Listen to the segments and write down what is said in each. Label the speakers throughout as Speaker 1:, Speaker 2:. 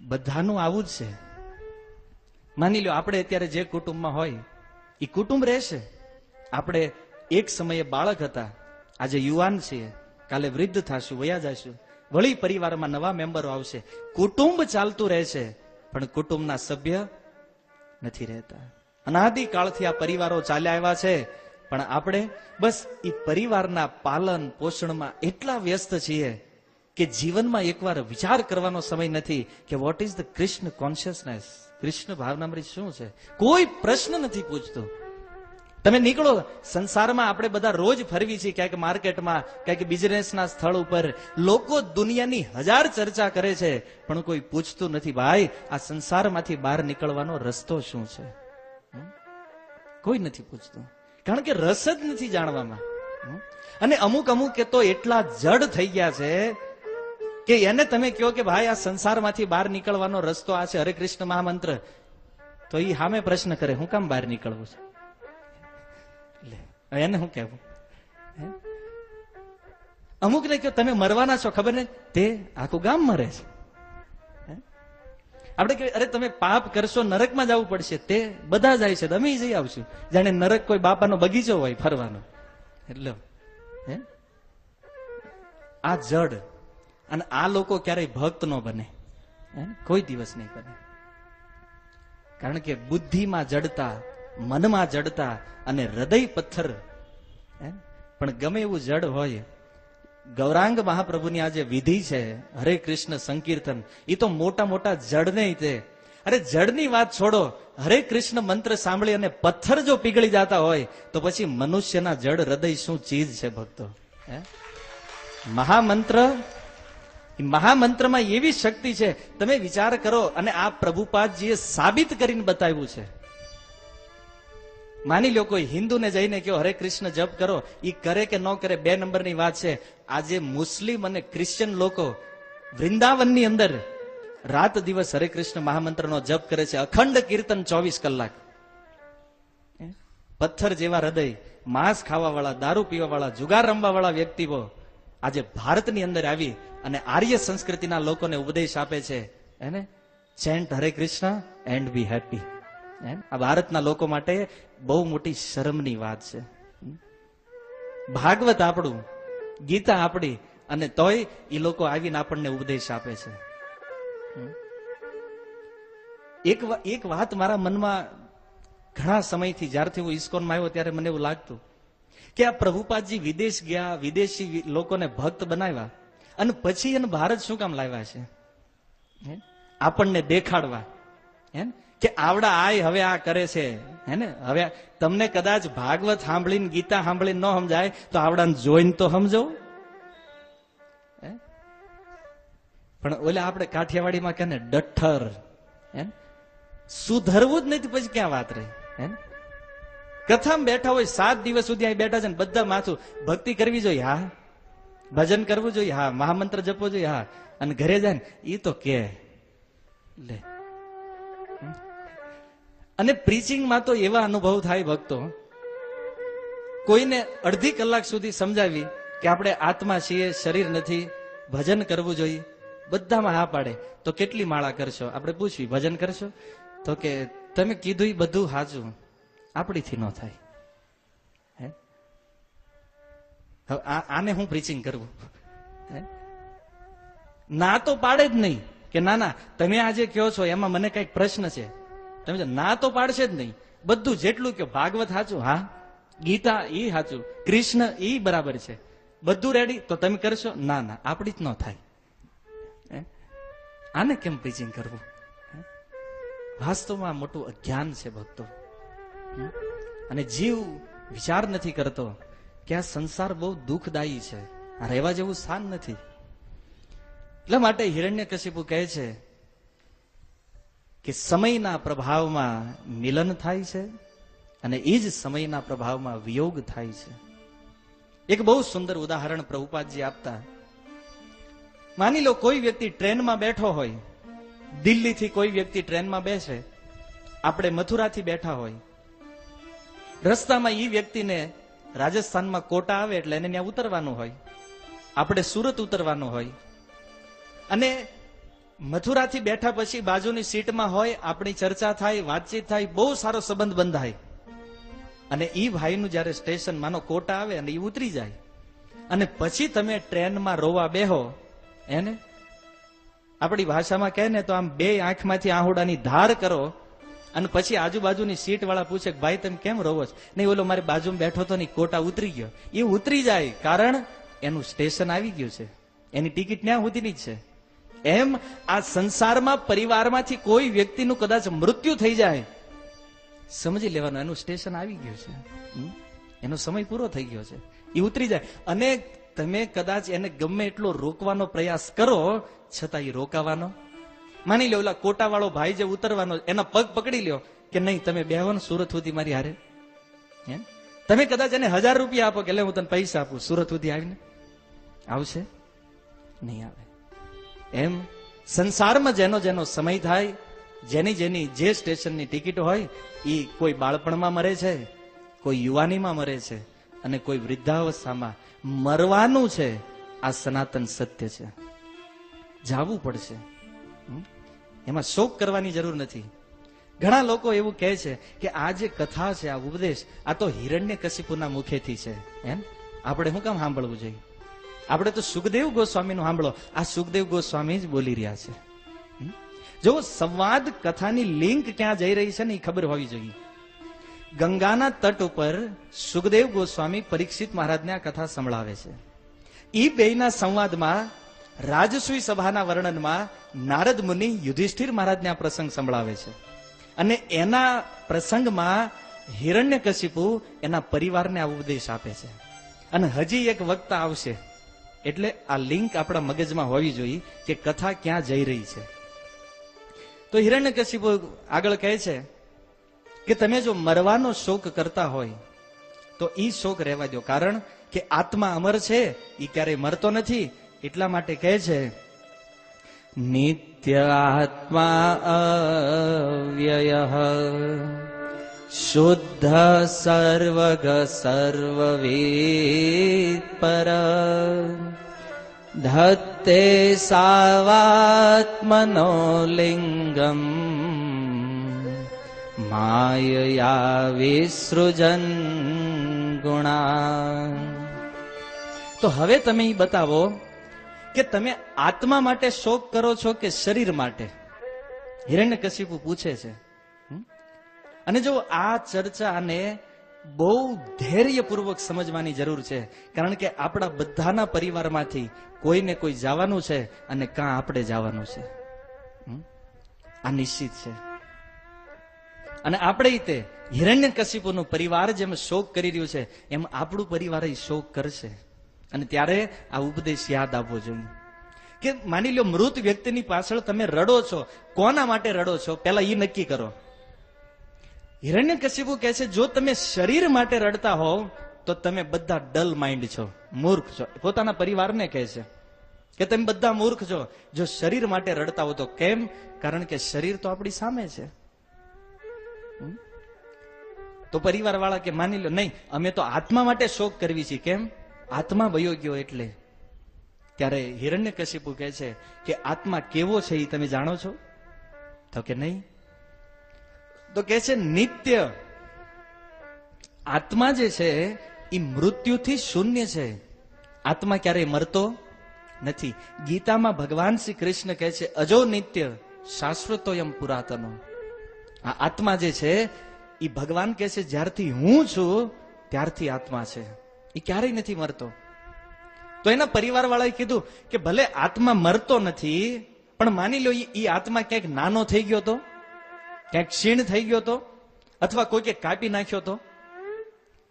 Speaker 1: બધાનું આવું જ છે. માની લો આપણે અત્યારે જે કુટુંબમાં હોય એ કુટુંબ રહેશે. આપણે એક સમયે બાળક હતા, આજે યુવાન છીએ, કાલે વૃદ્ધ થશું, વયા જશું, વળી પરિવારમાં નવા મેમ્બરો આવશે. કુટુંબ ચાલતું રહેશે, પણ કુટુંબના સભ્ય નથી રહેતા. અનાદિકાળથી આ પરિવારો ચાલ્યા આવ્યા છે, પણ આપણે બસ એ પરિવારના પાલન પોષણમાં એટલા વ્યસ્ત છીએ કે જીવનમાં એકવાર વિચાર કરવાનો સમય નથી કે what is the Krishna consciousness, Krishna ભાવનામૃત શું છે. કોઈ પ્રશ્ન નથી પૂછતો. તમે નીકળો સંસારમાં, આપણે બધા રોજ ફરવી છીએ, ક્યાંક માર્કેટમાં, ક્યાંક બિઝનેસના સ્થળ ઉપર, લોકો દુનિયાની હજાર ચર્ચા કરે છે, પણ કોઈ પૂછતું નથી, ભાઈ આ સંસારમાંથી બહાર નીકળવાનો રસ્તો શું છે. કોઈ નથી પૂછતું, કારણ કે રસ જ નથી જાણવામાં. અને અમુક કે તો એટલા જડ થઈ ગયા છે કે એને તમે કહો કે ભાઈ આ સંસારમાંથી બહાર નીકળવાનો રસ્તો આ છે, હરે કૃષ્ણ મહામંત્ર, તો એ સામે પ્રશ્ન કરે, હું કામ બહાર નીકળવું છે? એને શું કહેવું? અમુક ને કહો તમે મરવાના છો, ખબર ને, તે આખું ગામ મરે છે. આપણે કહીએ અરે તમે પાપ કરશો નરકમાં જવું પડશે, તે બધા જાય છે, અમે જઈ આવશું. જાણે નરક કોઈ બાપાનો બગીચો હોય ફરવાનો. એટલે આ જડ, અને આ લોકો ક્યારેય ભક્ત ન બને, કોઈ દિવસ નહીં બને. કારણ કે બુદ્ધિમાં જડતા, મનમાં જડતા અને હૃદય પથ્થર. પણ ગમે એવું જડ હોય, ગૌરાંગ મહાપ્રભુની આ જે વિધિ છે હરે કૃષ્ણ સંકીર્તન, એ તો મોટા મોટા જડને તે, અરે જડની વાત છોડો, હરે કૃષ્ણ મંત્ર સાંભળી અને પથ્થર જો પીગળી જતા હોય તો પછી મનુષ્યના જડ હૃદય શું ચીજ છે ભક્તો. મહામંત્ર, મહામંત્રમાં એવી શક્તિ છે, તમે વિચાર કરો. અને આ પ્રભુપાદજીએ સાબિત કરીને બતાવ્યું છે. માની લો કોઈ હિન્દુને જઈને કહો હરે કૃષ્ણ જપ કરો, એ કરે કે ન કરે બે નંબરની વાત છે. આજે મુસ્લિમ અને ક્રિશ્ચિયન લોકો વૃંદાવનની અંદર રાત દિવસ હરે કૃષ્ણ મહામંત્રનો જપ કરે છે, અખંડ કીર્તન 24 કલાક. પથ્થર જેવા હૃદય, માંસ ખાવા વાળા, દારૂ પીવા વાળા, જુગાર રમવા વાળા વ્યક્તિઓ આજે ભારતની અંદર આવી અને આર્ય સંસ્કૃતિના લોકોને ઉપદેશ આપે છે, એને ચેન્ટ હરે કૃષ્ણ એન્ડ બી હેપી. આ ભારતના લોકો માટે બહુ મોટી શરમની વાત છે. ભાગવત આપણું, ગીતા આપણી, અને તોય એ લોકો આવીને આપણને ઉપદેશ આપે છે. એક વાત મારા મનમાં ઘણા સમયથી, જ્યારથી હું ઇસ્કોનમાં આવ્યો ત્યારે મને એવું લાગતું કે આ પ્રભુપાદજી વિદેશ ગયા, વિદેશી લોકોને ભક્ત બનાવ્યા, અને પછી એને ભારત શું કામ લાવ્યા છે? આપણને દેખાડવા કે આવડા આય હવે આ કરે છે. હે હવે તમને કદાચ ભાગવત સાંભળીને, ગીતા સાંભળીને ન સમજાય તો આવડાને જોઈને તો સમજો. પણ ઓલે આપણે કાઠિયાવાડીમાં કે ને ડઠ્ઠર, સુધરવું જ નથી, પછી ક્યાં વાત રહી. કથામાં બેઠા હોય 7 દિવસ સુધી અહીં બેઠા છે ને બધા માથું, ભક્તિ કરવી જોઈએ, હા, ભજન કરવું જોઈએ, હા, મહામંત્ર જપવો જોઈએ, હા, અને ઘરે જાય ને એ તો કે લે. અને પ્રીચિંગમાં તો એવા અનુભવ થાય ભક્તો, કોઈને અડધી કલાક સુધી સમજાવી કે આપણે આત્મા છીએ, શરીર નથી, ભજન કરવું જોઈએ, બધામાં હા પાડે. તો કેટલી માળા કરશો? આપણે પૂછવી, ભજન કરશો? તો કે તમે કીધું એ બધું સાચું, આપણીથી ન થાય. હવે આને હું પ્રીચિંગ કરવું? ના તો પાડે જ નહીં કે ના ના તમે આજે કહો છો એમાં મને કઈક પ્રશ્ન છે. તમે ના તો પાડશે જ નહીં. બધું જેટલું કે ભાગવત સાચું, હા, ગીતા ઈ સાચું, કૃષ્ણ ઈ બરાબર છે, બધું રેડી, તો તમે કરશો? ના ના, આપણી જ ન થાય. આને કેમ પ્રીચિંગ કરવું? વાસ્તવમાં મોટું અજ્ઞાન છે ભક્તો. અને જીવ વિચાર નથી કરતો કે આ સંસાર બહુ દુઃખદાયી છે, આ રહેવા જેવું સ્થાન નથી. એટલા માટે હિરણ્યકશિપુ કહે છે કે સમયના પ્રભાવમાં મિલન થાય છે અને એ જ સમયના પ્રભાવમાં વિયોગ થાય છે. એક બહુ સુંદર ઉદાહરણ પ્રભુપાદજી આપતા. માની લો કોઈ વ્યક્તિ ટ્રેનમાં બેઠો હોય, દિલ્હીથી કોઈ વ્યક્તિ ટ્રેનમાં બેસે, આપણે મથુરાથી બેઠા હોય, રસ્તામાં એ વ્યક્તિને રાજસ્થાનમાં કોટા આવે એટલે એને ત્યાં ઉતરવાનું હોય, આપણે સુરત ઉતરવાનું હોય, અને મથુરાથી બેઠા પછી બાજુની સીટમાં હોય, આપણી ચર્ચા થાય, વાતચીત થાય, બહુ સારો સંબંધ બંધાય. અને ઈ ભાઈનું જયારે સ્ટેશન માનો કોટા આવે અને ઈ ઉતરી જાય અને પછી તમે ટ્રેનમાં રોવા બેહો, એને આપણી ભાષામાં કહે ને તો આમ બે આંખમાંથી આહુડાની ધાર કરો અને પછી આજુબાજુની સીટ વાળા પૂછે કે ભાઈ તમે કેમ રોવો છો? નહીં, ઓલો મારી બાજુમાં બેઠો તો નહીં, કોટા ઉતરી ગયો. એ ઉતરી જાય કારણ એનું સ્ટેશન આવી ગયું છે, એની ટિકિટ ત્યાં સુધીની જ છે. એમ આ સંસારમાં પરિવારમાંથી કોઈ વ્યક્તિનું કદાચ મૃત્યુ થઈ જાય, સમજી લેવાનું એનું સ્ટેશન આવી ગયું છે, એનો સમય પૂરો થઈ ગયો છે, એ ઉતરી જાય. અને તમે કદાચ એને ગમે એટલો રોકવાનો પ્રયાસ કરો છતાં એ રોકાવાનો. માની લો ઓલા કોટા વાળો ભાઈ જે ઉતરવાનો, એના પગ પકડી લ્યો કે નહીં તમે બેહો ને સુરત સુધી મારી હારે. તમે કદાચ એને 1000 રૂપિયા આપો કે લે હું તને પૈસા આપું, સુરત સુધી આવીને આવશે? નહીં આવે. એમ સંસારમાં જેનો જેનો સમય થાય, જેની જેની જે સ્ટેશનની ટિકિટ હોય, એ કોઈ બાળપણમાં મરે છે, કોઈ યુવાનીમાં મરે છે અને કોઈ વૃદ્ધાવસ્થામાં મરવાનું છે. આ સનાતન સત્ય છે, જાવું પડશે. એમાં શોક કરવાની જરૂર નથી. ઘણા લોકો એવું કહે છે કે આ જે કથા છે, આ ઉપદેશ, આ તો હિરણ્યકશિપુના મુખેથી છે. એમ આપણે શું કામ સાંભળવું જોઈએ? આપણે તો સુખદેવ ગોસ્વામીનું સાંભળો. આ સુખદેવ ગોસ્વામી જ બોલી રહ્યા છે. જો સંવાદ કથાની લિંક ક્યાં જઈ રહી છે ને એ ખબર હોવી જોઈએ. ગંગાના તટ ઉપર સુખદેવ ગોસ્વામી પરીક્ષિત મહારાજને આ કથા સંભળાવે છે. એ બેયના સંવાદમાં રાજસૂય સભાના વર્ણનમાં નારદ મુનિ યુધિષ્ઠિર મહારાજને આ પ્રસંગ સંભળાવે છે. અને એના પ્રસંગમાં હિરણ્યકશિપુ એના પરિવારને આ ઉપદેશ આપે છે. અને હજી એક વક્તા આવશે, એટલે આ લિંક આપણા મગજમાં હોવી જોઈએ કે કથા ક્યાં જઈ રહી છે. તો હિરણ્યકશિપુ આગળ કહે છે કે તમે જો મરવાનો શોક કરતા હોય તો ઈ શોક રહેવા દો, કારણ કે આત્મા અમર છે, ઈ ક્યારેય મરતો નથી. એટલા માટે કહે છે નિત્ય આત્મા અવ્યયઃ શુદ્ધ સર્વગ સર્વવેદ પર ધત્તે સાવાત્મનો લિંગમ માયયા વિસૃજન ગુણા. તો હવે તમે એ બતાવો કે તમે આત્મા માટે શોક કરો છો કે શરીર માટે? હિરણ્યકશિપુ પૂછે છે. અને જો આ ચર્ચાને બહુ ધૈર્યપૂર્વક સમજવાની જરૂર છે, કારણ કે આપણા બધાના પરિવારમાંથી કોઈને કોઈ જવાનું છે અને કાં આપણે જવાનું છે. આ નિશ્ચિત છે. અને આપણે તે હિરણ્યકશિપુનું પરિવાર જેમ શોક કરી રહ્યું છે એમ આપણું પરિવાર શોક કરશે. અને ત્યારે આ ઉપદેશ યાદ આવવો જોઈએ કે માની લો મૃત વ્યક્તિની પાછળ તમે રડો છો, કોના માટે રડો છો પહેલા એ નક્કી કરો. હિરણ્યકશિપુ કહે છે જો તમે શરીર માટે રડતા હોવ તો તમે બધા ડલ માઇન્ડ છો, મૂર્ખ છો. પોતાના પરિવારને કહે છે કે તમે બધા મૂર્ખ છો જો શરીર માટે રડતા હો તો. કેમ? કારણ કે શરીર તો આપણી સામે છે. તો પરિવાર વાળા કે માની લો નહીં, અમે તો આત્મા માટે શોક કરવી છે. કેમ? આત્મા વયો ગયો એટલે. ત્યારે હિરણ્યકશિપુ કહે છે કે આત્મા કેવો છે એ તમે જાણો છો? તો કે નહીં. તો કે છે નિત્ય. આત્મા જે છે એ મૃત્યુથી શૂન્ય છે. આત્મા ક્યારેય મરતો નથી. ગીતામાં ભગવાન શ્રી કૃષ્ણ કહે છે અજો નિત્ય શાશ્વતોયમ પુરાતનો. આ આત્મા જે છે એ ભગવાન કહે છે જ્યારથી હું છું ત્યારથી આત્મા છે, એ ક્યારેય નથી મરતો. તો એના પરિવાર વાળાએ કીધું કે ભલે આત્મા મરતો નથી, પણ માની લો એ આત્મા ક્યાંક નાનો થઈ ગયો તો, ક્યાંક ક્ષીણ થઈ ગયો તો, અથવા કોઈ કે કાપી નાખ્યો તો.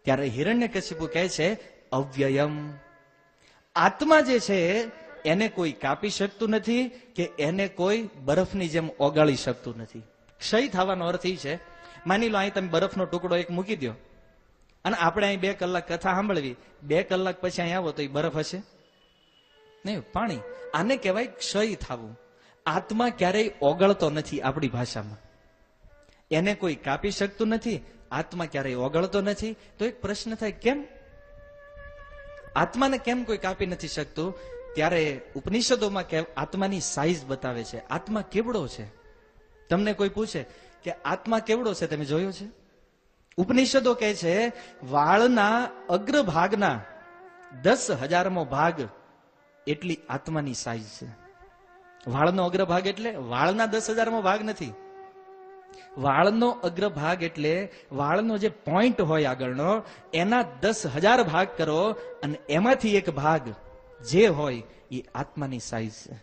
Speaker 1: ત્યારે હિરણ્યકશિપુ કહે છે અવ્યયમ. આત્મા જે છે એને કોઈ કાપી શકતું નથી કે એને કોઈ બરફની જેમ ઓગાળી શકતું નથી. ક્ષય થવાનો અર્થ એ છે, માની લો અહીં તમે બરફનો ટુકડો એક મૂકી દો અને આપણે અહીં 2 કલાક કથા સાંભળવી, 2 કલાક પછી અહીં આવો તો એ બરફ હશે નહીં, પાણી. આને કહેવાય ક્ષય થવું. આત્મા ક્યારેય ઓગળતો નથી. આપણી ભાષામાં એને કોઈ કાપી શકતું નથી, આત્મા ક્યારેય ઓગળતો નથી. તો એક પ્રશ્ન થાય કેમ આત્માને કેમ કોઈ કાપી નથી શકતું? ત્યારે ઉપનિષદોમાં આત્માની સાઈઝ બતાવે છે. આત્મા કેવડો છે. તમને કોઈ પૂછે કે આત્મા કેવડો છે, તમે જોયો છે? ઉપનિષદો કહે છે વાળના અગ્રભાગના 10,000મો ભાગ એટલી આત્માની સાઈઝ છે. વાળનો અગ્રભાગ એટલે વાળના 10,000મો ભાગ નથી. વાળનો અગ્રભાગ એટલે વાળનો જે પોઈન્ટ હોય આગળનો, એના 10,000 ભાગ કરો અને એમાંથી એક ભાગ જે હોય એ આત્માની સાઈઝ છે.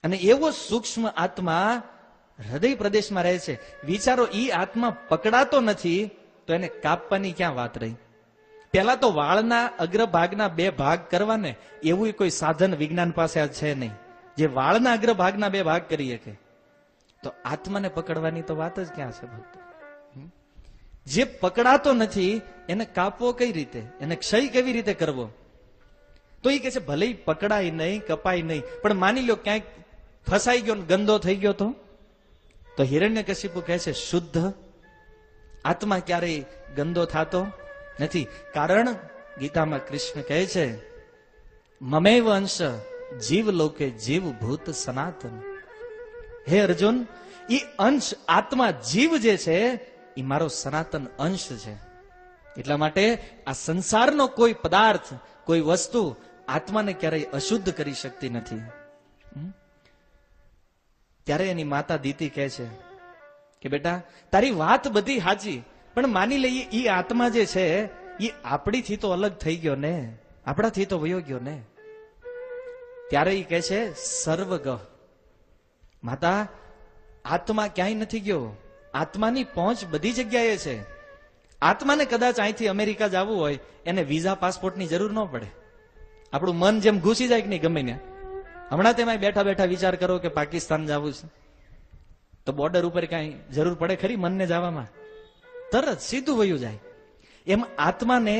Speaker 1: અને એવો સૂક્ષ્મ આત્મા હૃદય પ્રદેશમાં રહે છે. વિચારો, ઈ આત્મા પકડાતો નથી તો એને કાપવાની ક્યાં વાત રહી? પેલા તો વાળના અગ્રભાગના 2 ભાગ કરવાને એવું કોઈ સાધન વિજ્ઞાન પાસે છે નહીં જે વાળના અગ્રભાગના 2 ભાગ કરી શકે. તો આત્માને પકડવાની તો વાત જ ક્યાં છે ભક્તો? જે પકડાતો નથી એને કાપવો કઈ રીતે, એને ક્ષય કેવી રીતે કરવો? તો એ કહે છે ભલે પકડાય નહીં, કપાય નહીં, પણ માની લો ક્યાંક ફસાઈ ગયો ને ગંદો થઈ ગયો તો હિરણ્યકશિપુ કહે છે શુદ્ધ આત્મા ક્યારેય ગંદો થતો નથી. કારણ ગીતામાં કૃષ્ણ કહે છે મમેવ અંશ જીવ લોકે જીવ ભૂત સનાતન. હે અર્જુન, ઈ અંશ આત્મા જીવ જે છે એ મારો સનાતન અંશ છે. એટલા માટે આ સંસારનો કોઈ પદાર્થ, કોઈ વસ્તુ આત્માને ક્યારેય અશુદ્ધ કરી શકતી નથી. ત્યારે એની માતા દીતી કહે છે કે બેટા તારી વાત બધી સાચી, પણ માની લઈએ ઈ આત્મા જે છે એ આપણીથી તો અલગ થઈ ગયો ને, આપણાથી તો વયો ગયો ને. ત્યારે એ કહે છે સર્વગહ. માતા, આત્મા ક્યાંય નથી ગયો, આત્માની પહોંચ બધી જગ્યાએ છે. આત્માને કદાચ અહીંથી અમેરિકા જવું હોય એને વિઝા પાસપોર્ટની જરૂર ન પડે. આપણું મન જેમ ઘૂસી જાય કે નહીં ગમે ને, હમણાં તેમાં બેઠા બેઠા વિચાર કરો કે પાકિસ્તાન જવું છે તો બોર્ડર ઉપર કઈ જરૂર પડે ખરી મનને જવામાં? તરત સીધું વયું જાય. એમ આત્માને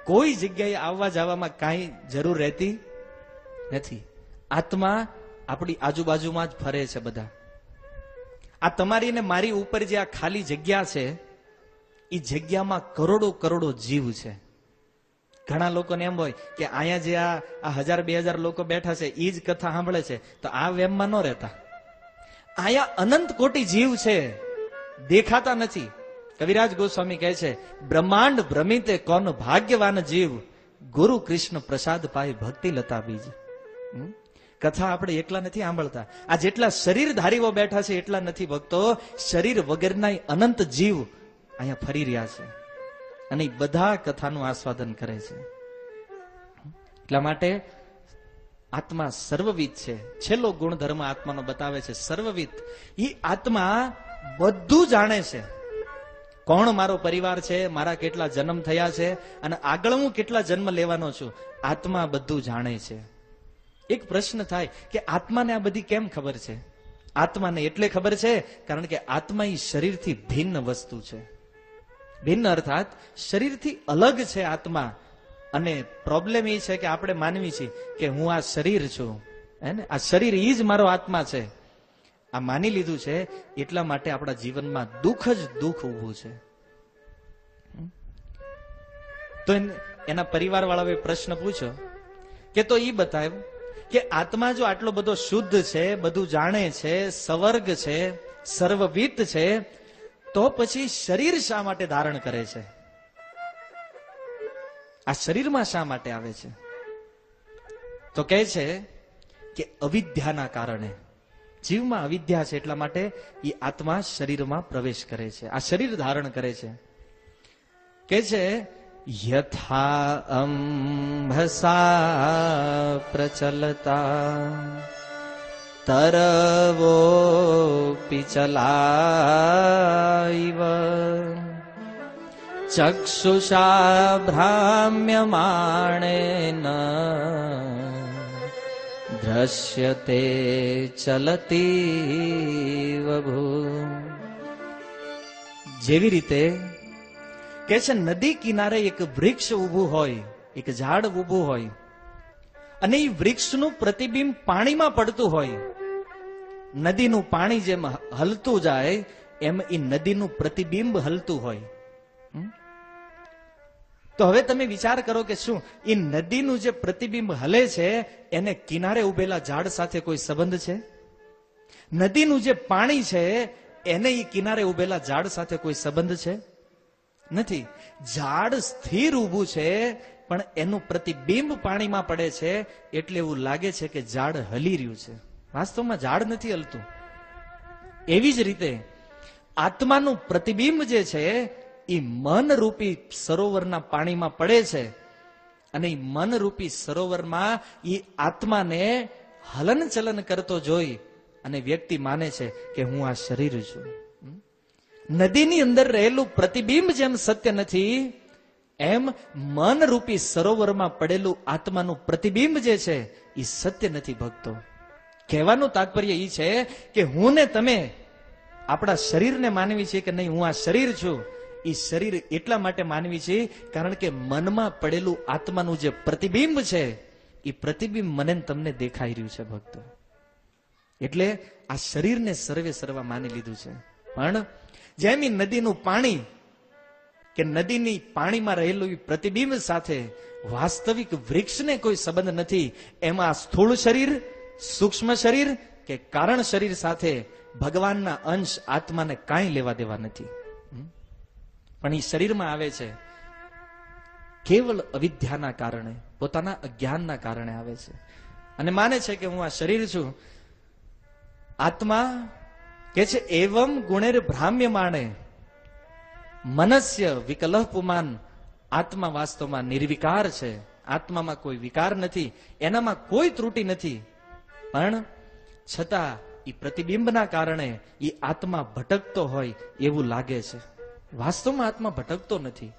Speaker 1: કોઈ જગ્યાએ આવવા જવામાં કાંઈ જરૂર રહેતી નથી. આત્મા આપણી આજુબાજુમાં જ ફરે છે. બધા આ તમારી ને મારી ઉપર જે આ ખાલી જગ્યા છે એ જગ્યામાં કરોડો કરોડો જીવ છે. ઘણા લોકોને એમ હોય કે અહીંયા જે આ 1,000-2,000 લોકો બેઠા છે એ જ કથા સાંભળે છે, તો આ વેમમાં ન રહેતા. અહીંયા અનંત કોટી જીવ છે, દેખાતા નથી. કવિરાજ ગોસ્વામી કહે છે બ્રહ્માંડ ભ્રમિતે કોન ભાગ્યવાન જીવ, ગુરુ કૃષ્ણ પ્રસાદ પાય ભક્તિ લતા બીજ. કથા આપણે એકલા નથી સાંભળતા. આ જેટલા શરીરધારીઓ બેઠા છે એટલા નથી ભક્તો, શરીર વગરના અનંત જીવ અહીંયા ફરી રહ્યા છે અને બધા કથાનું આસ્વાદન કરે છે. એટલા માટે આત્મા સર્વવિદ છે. છેલ્લો ગુણધર્મ આત્માનો બતાવે છે સર્વવિદ. એ આત્મા બધું જાણે છે. કોણ મારો પરિવાર છે, મારા કેટલા જન્મ થયા છે અને આગળ હું કેટલા જન્મ લેવાનો છું, આત્મા બધું જાણે છે. એક પ્રશ્ન થાય કે આત્માને આ બધી કેમ ખબર છે? આત્માને એટલે ખબર છે કારણ કે આત્મા એ શરીરથી ભિન્ન વસ્તુ છે. ભિન્ન અર્થાત શરીરથી અલગ છે આત્મા. અને પ્રોબ્લેમ એ છે કે આપણે માનવી છીએ કે હું આ શરીર છું, હે ને, આ શરીર એ જ મારો આત્મા છે. આ માની લીધું છે એટલા માટે આપણા જીવનમાં દુઃખ જ દુઃખ ઊભું છે. તો એના પરિવાર વાળાએ પ્રશ્ન પૂછ્યો કે તો એ બતાવ્યું કે આત્મા જો આટલો બધો શુદ્ધ છે, બધું જાણે છે, સવર્ગ છે, સર્વવિદ છે, તો પછી શરીર શા માટે ધારણ કરે છે? આ શરીરમાં શા માટે આવે છે? તો કહે છે કે અવિદ્યાના કારણે. જીવમાં અવિદ્યા છે એટલા માટે એ આત્મા શરીરમાં પ્રવેશ કરે છે, આ શરીર ધારણ કરે છે. કે છે યથા અંભસા પ્રચલતા તરવો પિચલાઈવ ચક્ષુષા ભ્રામ્યમાણેન દ્રશ્યતે ચલતી વભૂ. જેવી રીતે કે છે નદી કિનારે એક વૃક્ષ ઊભું હોય, એક ઝાડ ઊભું હોય અને એ વૃક્ષનું પ્રતિબિંબ પાણીમાં પડતું હોય. નદીનું પાણી જેમ હલતું જાય એમ એ નદીનું પ્રતિબિંબ હલતું હોય. તો હવે તમે વિચાર કરો કે શું એ નદીનું જે પ્રતિબિંબ હલે છે એને કિનારે ઉભેલા ઝાડ સાથે કોઈ સંબંધ છે? નદીનું જે પાણી છે એને એ કિનારે ઉભેલા ઝાડ સાથે કોઈ સંબંધ છે? નથી. ઝાડ સ્થિર ઊભું છે પણ એનું પ્રતિબિંબ પાણીમાં પડે છે એટલે એવું લાગે છે કે ઝાડ હલી રહ્યું છે. વાસ્તવમાં ઝાડ નથી હલતું. એવી જ રીતે આત્માનું પ્રતિબિંબ જે છે એ મન રૂપી સરોવરના પાણીમાં પડે છે અને એ મન રૂપી સરોવરમાં એ આત્માને હલન ચલન કરતો જોઈ અને વ્યક્તિ માને છે કે હું આ શરીર છું. નદીની અંદર રહેલું પ્રતિબિંબ જેમ સત્ય નથી એમ મન રૂપી સરોવરમાં પડેલું આત્માનું પ્રતિબિંબ જે છે એ સત્ય નથી ભક્તો. કહેવાનું તાત્પર્ય એ છે કે હું ને તમે આપણા શરીરને માનવી છે કે નહીં હું આ શરીર છું, એ શરીર એટલા માટે માનવી છે કારણ કે મનમાં પડેલું આત્માનું જે પ્રતિબિંબ છે એ પ્રતિબિંબ મને તમને દેખાઈ રહ્યું છે ભક્તો. એટલે આ શરીરને સર્વે સર્વા માની લીધું છે. પણ જેમ એ નદીનું પાણી કે નદીની પાણીમાં રહેલું એ પ્રતિબિંબ સાથે વાસ્તવિક વૃક્ષને કોઈ સંબંધ નથી, એમાં સ્થૂળ શરીર, સૂક્ષ્મ શરીર કે કારણ શરીર સાથે ભગવાનના અંશ આત્માને કાંઈ લેવા દેવા નથી. પણ એ શરીરમાં આવે છે કેવલ અવિદ્યાના કારણે, પોતાના અજ્ઞાનના કારણે આવે છે અને માને છે કે હું આ શરીર છું. આત્મા કે છે એવમ ગુણેર ભ્રામ્યમાણે મનસ્ય વિકલહ પુમાન. આત્મા વાસ્તવમાં નિર્વિકાર છે, આત્મામાં કોઈ વિકાર નથી, એનામાં કોઈ ત્રુટી નથી, પણ છતાં એ પ્રતિબિંબના કારણે એ આત્મા ભટકતો હોય એવું લાગે છે. વાસ્તવમાં આત્મા ભટકતો નથી.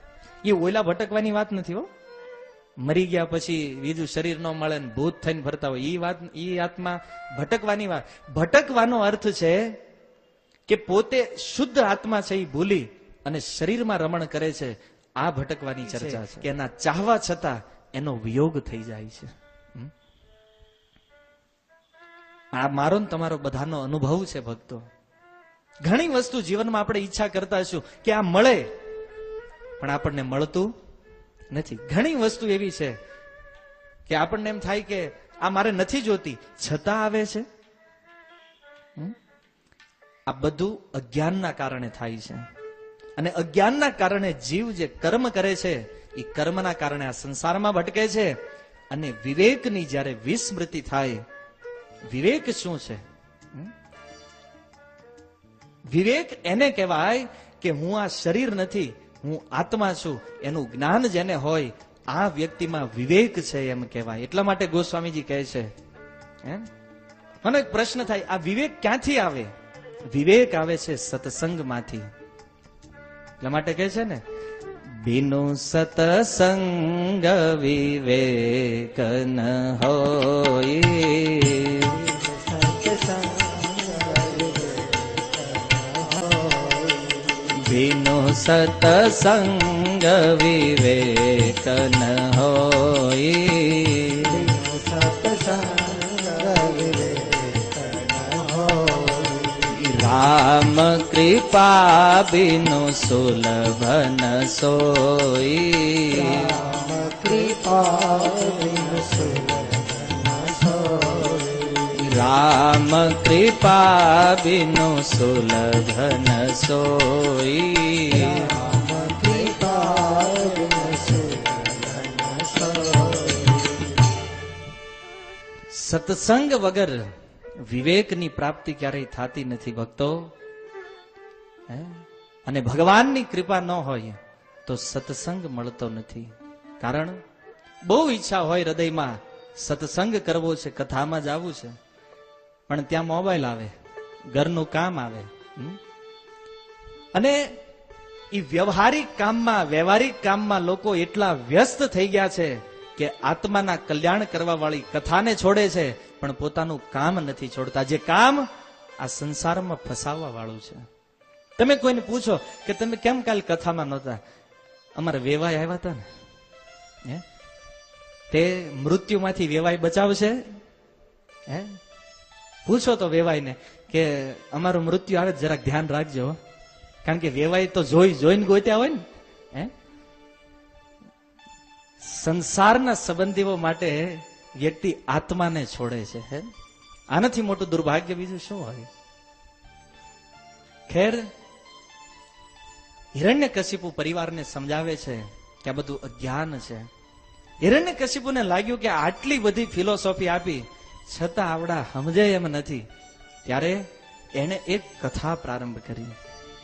Speaker 1: એ ઓલા ભટકવાની વાત નથી હો. મરી ગયા પછી બીજું શરીર ન મળે ને ભૂત થઈને ફરતા હોય એ વાત, એ આત્મા ભટકવાની વાત. ભટકવાનો અર્થ છે કે પોતે શુદ્ધ આત્મા છે એ ભૂલી અને શરીરમાં રમણ કરે છે. આ ભટકવાની ચર્ચા છે કે એના ચાહવા છતાં એનો વિયોગ થઈ જાય છે. આ મારો ને તમારો બધાનો અનુભવ છે ભક્તો. ઘણી વસ્તુ જીવનમાં આપણે ઈચ્છા કરતા હશું કે આ મળે, પણ આપણને મળતું નથી. ઘણી વસ્તુ એવી છે કે આપણને એમ થાય કે આ મારે નથી જોતી, છતાં આવે છે. આ બધું અજ્ઞાનના કારણે થાય છે અને અજ્ઞાનના કારણે જીવ જે કર્મ કરે છે એ કર્મના કારણે આ સંસારમાં ભટકે છે. અને વિવેકની જ્યારે વિસ્મૃતિ થાય, વિવેક શું છે? વિવેક એને કહેવાય કે હું આ શરીર નથી, હું આત્મા છું. એનું જ્ઞાન જેને હોય આ વ્યક્તિમાં વિવેક છે એમ કહેવાય. એટલા માટે ગોસ્વામીજી કહે છે, મને એક પ્રશ્ન થાય, આ વિવેક ક્યાંથી આવે? વિવેક આવે છે સત્સંગમાંથી. એટલા માટે કહે છે ને, બિનુ સતસંગ વિવેક ન હોય. બિનુ સતસંગ વિવેક ન હોય. રામ કૃપા બિનુ સુલભ ન સોઈ. રામ કૃપા બિનુ સુલભ ન સોઈ. સત્સંગ વગર વિવેકની પ્રાપ્તિ ક્યારેય થતી નથી ભક્તો. અને ભગવાનની કૃપા ન હોય તો સત્સંગ મળતો નથી. કારણ બહુ ઈચ્છા હોય હૃદયમાં સત્સંગ કરવો છે, કથામાં જવું છે, પણ ત્યાં મોબાઈલ આવે, ઘરનું કામ આવે અને એ વ્યવહારિક કામમાં લોકો એટલા વ્યસ્ત થઈ ગયા છે કે આત્માના કલ્યાણ કરવા વાળી કથાને છોડે છે પણ પોતાનું કામ નથી છોડતા. જે કામ આ સંસારમાં ફસાવવા વાળું છે. તમે કોઈને પૂછો કે તમે કેમ કાલ કથામાં નહોતા? અમારે વેવાય આવ્યા હતા ને. તે મૃત્યુમાંથી વેવાય બચાવશે? પૂછો તો વેવાયને કે અમારું મૃત્યુ આવે જરાક ધ્યાન રાખજો, કારણ કે વેવાય તો જોઈને ગોત્યા હોય ને. સંસારના સંબંધીઓ માટે વ્યક્તિ આત્માને છોડે છે. હે, આનાથી મોટું દુર્ભાગ્ય બીજું શું હોય? ખેર, હિરણ્યકશિપુ પરિવારને સમજાવે છે કે આ બધું અજ્ઞાન છે. હિરણ્યકશિપુને લાગ્યું કે આટલી બધી ફિલોસોફી આપી છતાં આવડા સમજે એમ નથી. ત્યારે એને એક કથા પ્રારંભ કરી.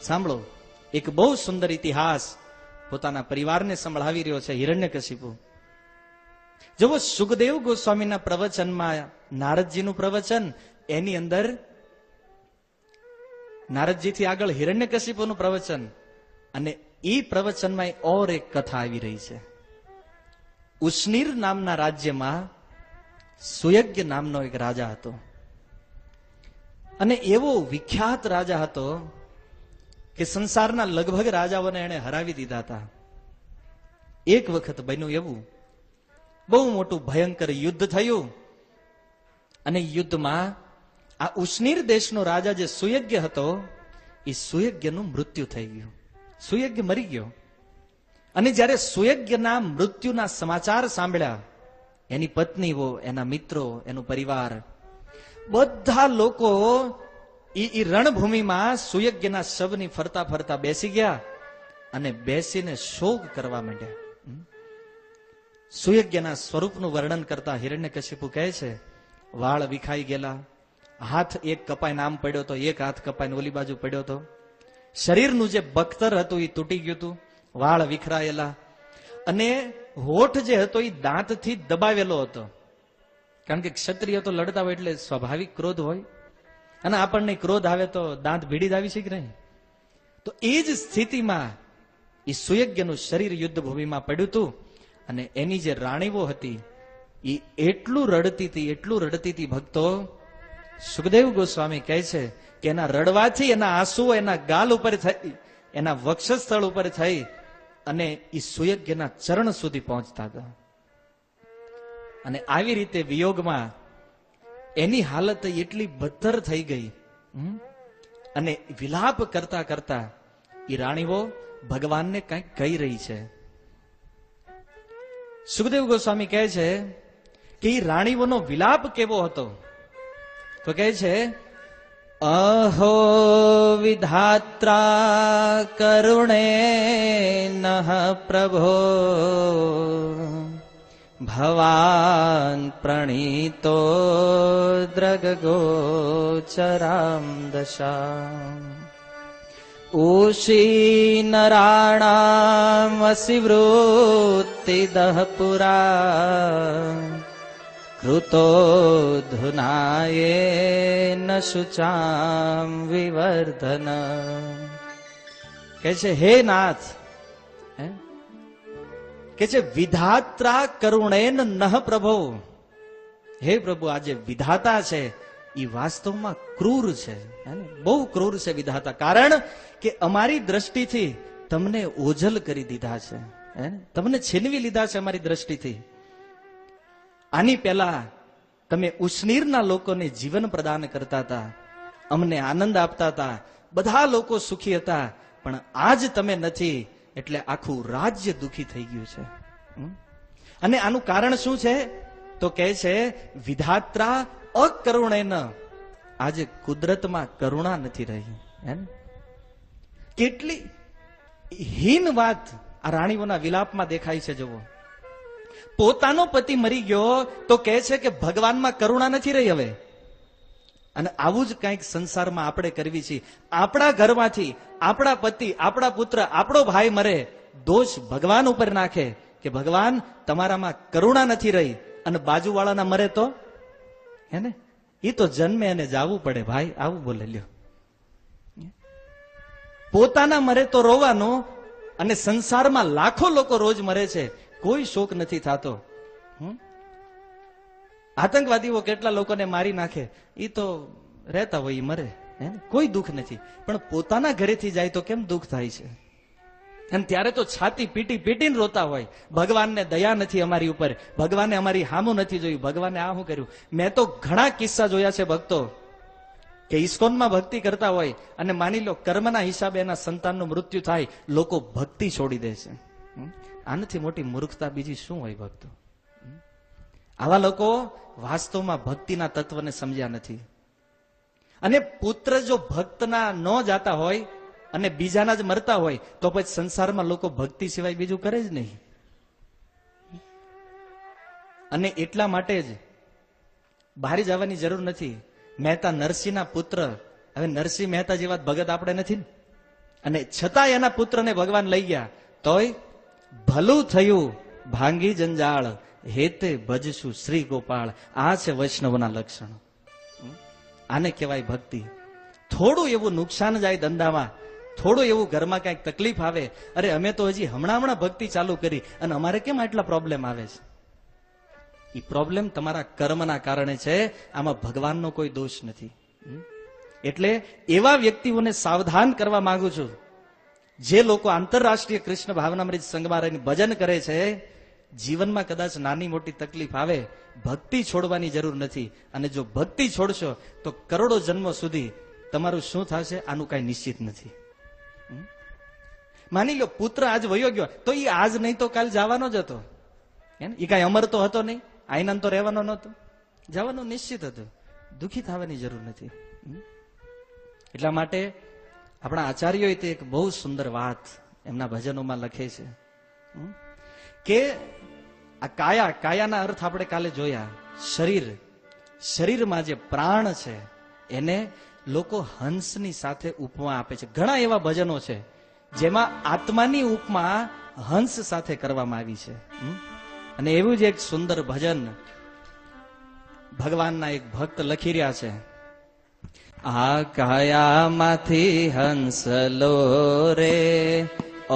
Speaker 1: સાંભળો, એક બહુ સુંદર ઇતિહાસ પોતાના પરિવારને સંભળાવી રહ્યો છે હિરણ્યકશિપુ. જુઓ, સુખદેવ ગોસ્વામીના પ્રવચનમાં નારદજીનું પ્રવચન, એની અંદર નારદજીથી આગળ હિરણ્યકશિપુનું પ્રવચન, અને એ પ્રવચનમાં ઓર એક કથા આવી રહી છે. ઉષ્ણીર નામના રાજ્યમાં સુયજ્ઞ નામનો એક રાજા હતો, અને એવો વિખ્યાત રાજા હતો કે સંસારના લગભગ રાજાઓને એને હરાવી દીધા હતા. એક વખત બન્યું એવું, બહુ મોટું ભયંકર યુદ્ધ થયું, અને યુદ્ધમાં આ ઉષ્ણીર દેશનો રાજા જે સુયજ્ઞ હતો, એ સુયજ્ઞનું મૃત્યુ થઈ ગયું. સુયજ્ઞ મરી ગયો. અને જ્યારે સુયજ્ઞના મૃત્યુના સમાચાર સાંભળ્યા, એની પત્નીઓ, એના મિત્રો, એનું પરિવાર, બધા લોકો એ રણભૂમિમાં સુયજ્ઞના શવની ફરતા ફરતા બેસી ગયા અને બેસીને શોક કરવા માંડ્યા. સુયજ્ઞના સ્વરૂપનું વર્ણન કરતા હિરણ્યકશિપુ કહે છે, વાળ વિખાઈ ગયેલા, હાથ એક કપાઈને આમ પડ્યો તો, એક હાથ કપાઈને ઓલી બાજુ પડ્યો તો, શરીરનું જે બખ્તર હતું એ તૂટી ગયું હતું, વાળ વિખરાયેલા, અને હોઠ જે હતો એ દાંતથી દબાવેલો હતો. કારણ કે ક્ષત્રિય તો લડતા હોય એટલે સ્વાભાવિક ક્રોધ હોય, અને આપણને ક્રોધ આવે તો દાંત ભીડી જ આવી છે કે નહીં? તો એ જ સ્થિતિમાં એ સુયજ્ઞનું શરીર યુદ્ધ ભૂમિમાં પડ્યું હતું, અને એની જે રાણીઓ હતી એ એટલું રડતી હતી ભક્તો. સુખદેવ ગોસ્વામી કહે છે કે એના રડવાથી એના આંસુઓ એના ગાલ ઉપર થઈ, એના વક્ષસ્થળ ઉપર થઈ, અને એ સુયજ્ઞના ચરણ સુધી પહોંચતા હતા. અને આવી રીતે વિયોગમાં એની હાલત એટલી બદતર થઈ ગઈ, અને વિલાપ કરતા કરતા એ રાણીઓ ભગવાનને કંઈક કહી રહી છે. સુખદેવ ગોસ્વામી કહે છે કે એ રાણીઓનો વિલાપ કેવો હતો? તો કહે છે, અહો વિધાત્રા કરુણે નઃ પ્રભો ભવાન પ્રણીતો દ્રગગોચરામ દશા ઉષી નરાણામ વસિવૃત્તિ દહપુરા કૃતો ધુનાયે ન શુચામ વિવર્ધન. કે છે, હે નાથ, કે છે વિધાત્રા કરુણેન નઃ પ્રભો. હે પ્રભુ, આ જે વિધાતા છે એ વાસ્તવમાં ક્રૂર છે, બહુ ક્રૂર છે વિધાતા. કારણ કે અમારી દ્રષ્ટિથી તમને ઓझल કરી દીધા છે, તમને છીનવી લીધા છે અમારી દ્રષ્ટિથી. આની પહેલા તમે ઉષ્ણીરના લોકોને જીવન પ્રદાન કરતા હતા, અમને આનંદ આપતા હતા, બધા લોકો સુખી હતા, પણ આજ તમે નથી, એટલે આખું રાજ્ય દુખી થઈ ગયું છે. અને આનું કારણ શું છે? તો કહે છે, વિધાત્રા અકરુણેન. આજે કુદરતમાં કરુણા નથી રહી. કેટલી હીન વાત આ રાણીઓના વિલાપમાં દેખાય છે. જુઓ, પોતાનો પતિ મરી ગયો તો કહે છે કે ભગવાનમાં કરુણા નથી રહી હવે. અને આવું જ કંઈક સંસારમાં આપણે કરવી છે. આપણા ઘરમાંથી આપણા પતિ, આપણા પુત્ર, આપણો ભાઈ મરે, દોષ ભગવાન ઉપર નાખે કે ભગવાન તમારામાં કરુણા નથી રહી. અને બાજુવાળાના મરે તો હે એ તો જન્મે અને જાવું પડે ભાઈ, આવું બોલે લ્યો. પોતાના મરે તો રોવાનું, અને સંસારમાં લાખો લોકો રોજ મરે છે, કોઈ શોક નથી થતો. આતંકવાદીઓ કેટલા લોકોને મારી નાખે, એ તો રહેતા હોય, મરે, કોઈ દુઃખ નથી. પણ પોતાના ઘરેથી જાય તો કેમ દુઃખ થાય છે? અને ત્યારે તો છાતી પીટી પીટીને રોતા હોય, ભગવાનને દયા નથી અમારી ઉપર, ભગવાને અમારી હામું નથી જોયું, ભગવાને આ શું કર્યું. મેં તો ઘણા કિસ્સા જોયા છે ભક્તો, કે ઇસ્કોનમાં ભક્તિ કરતા હોય અને માની લો કર્મના હિસાબે એના સંતાનનું મૃત્યુ થાય, લોકો ભક્તિ છોડી દે છે. આનાથી મોટી મૂર્ખતા બીજી શું હોય ભક્તો? આવા લોકો વાસ્તવમાં ભક્તિના તત્વને સમજ્યા નથી. અને પુત્ર જો ભક્તના ન જાતા હોય અને બીજાના જ મરતા હોય તો પછી સંસારમાં લોકો ભક્તિ સિવાય બીજું કરે જ નહીં. અને એટલા માટે જ બહાર જવાની જરૂર નથી. મહેતા નરસિંહના પુત્ર, હવે નરસિંહ મહેતા જેવા ભગત આપણે નથી ને, અને છતાં એના પુત્રને ભગવાન લઈ ગયા. તોય ભલું થયું ભાંગી જંજાળ, હેતે ભજશું શ્રી ગોપાળ. આ છે વૈષ્ણવના લક્ષણો. આને કહેવાય ભક્તિ. થોડું એવું નુકસાન જાય ધંધામાં, થોડું એવું ઘરમાં કઈક તકલીફ આવે, અરે અમે તો હજી હમણાં ભક્તિ ચાલુ કરી અને અમારે કેમ આટલા પ્રોબ્લેમ આવે છે? એ પ્રોબ્લેમ તમારા કર્મના કારણે છે, આમાં ભગવાનનો કોઈ દોષ નથી. એટલે એવા વ્યક્તિઓને સાવધાન કરવા માંગુ છું, જે લોકો આંતરરાષ્ટ્રીય કૃષ્ણ ભાવનામૃત સંઘમાં રહીને ભજન કરે છે, જીવનમાં કદાચ નાની મોટી તકલીફ આવે, ભક્તિ છોડવાની જરૂર નથી. અને જો ભક્તિ છોડશો તો કરોડો જન્મો સુધી તમારું શું થશે આનું કઈ નિશ્ચિત નથી. માની લો પુત્ર આજ વયો ગયો તો એ આજ નહીં તો કાલ જવાનો જ હતો. એ કઈ અમર તો હતો નહીં, આઈનંદ તો રહેવાનો નહોતો, જવાનો નિશ્ચિત હતો. દુઃખી થવાની જરૂર નથી. એટલા માટે આપણા આચાર્યોએ તે એક બહુ સુંદર વાત એમના ભજનોમાં લખે છે કે આ કાયાના અર્થ આપણે કાલે જોયા. શરીરમાં જે પ્રાણ છે એને લોકો હંસની સાથે ઉપમા આપે છે. ઘણા એવા ભજનો છે જેમાં આત્માની ઉપમા હંસ સાથે કરવામાં આવી છે. અને એવું જ એક સુંદર ભજન ભગવાનના એક ભક્ત લખી રહ્યા છે. આ કાયામાંથી હંસ લો રે,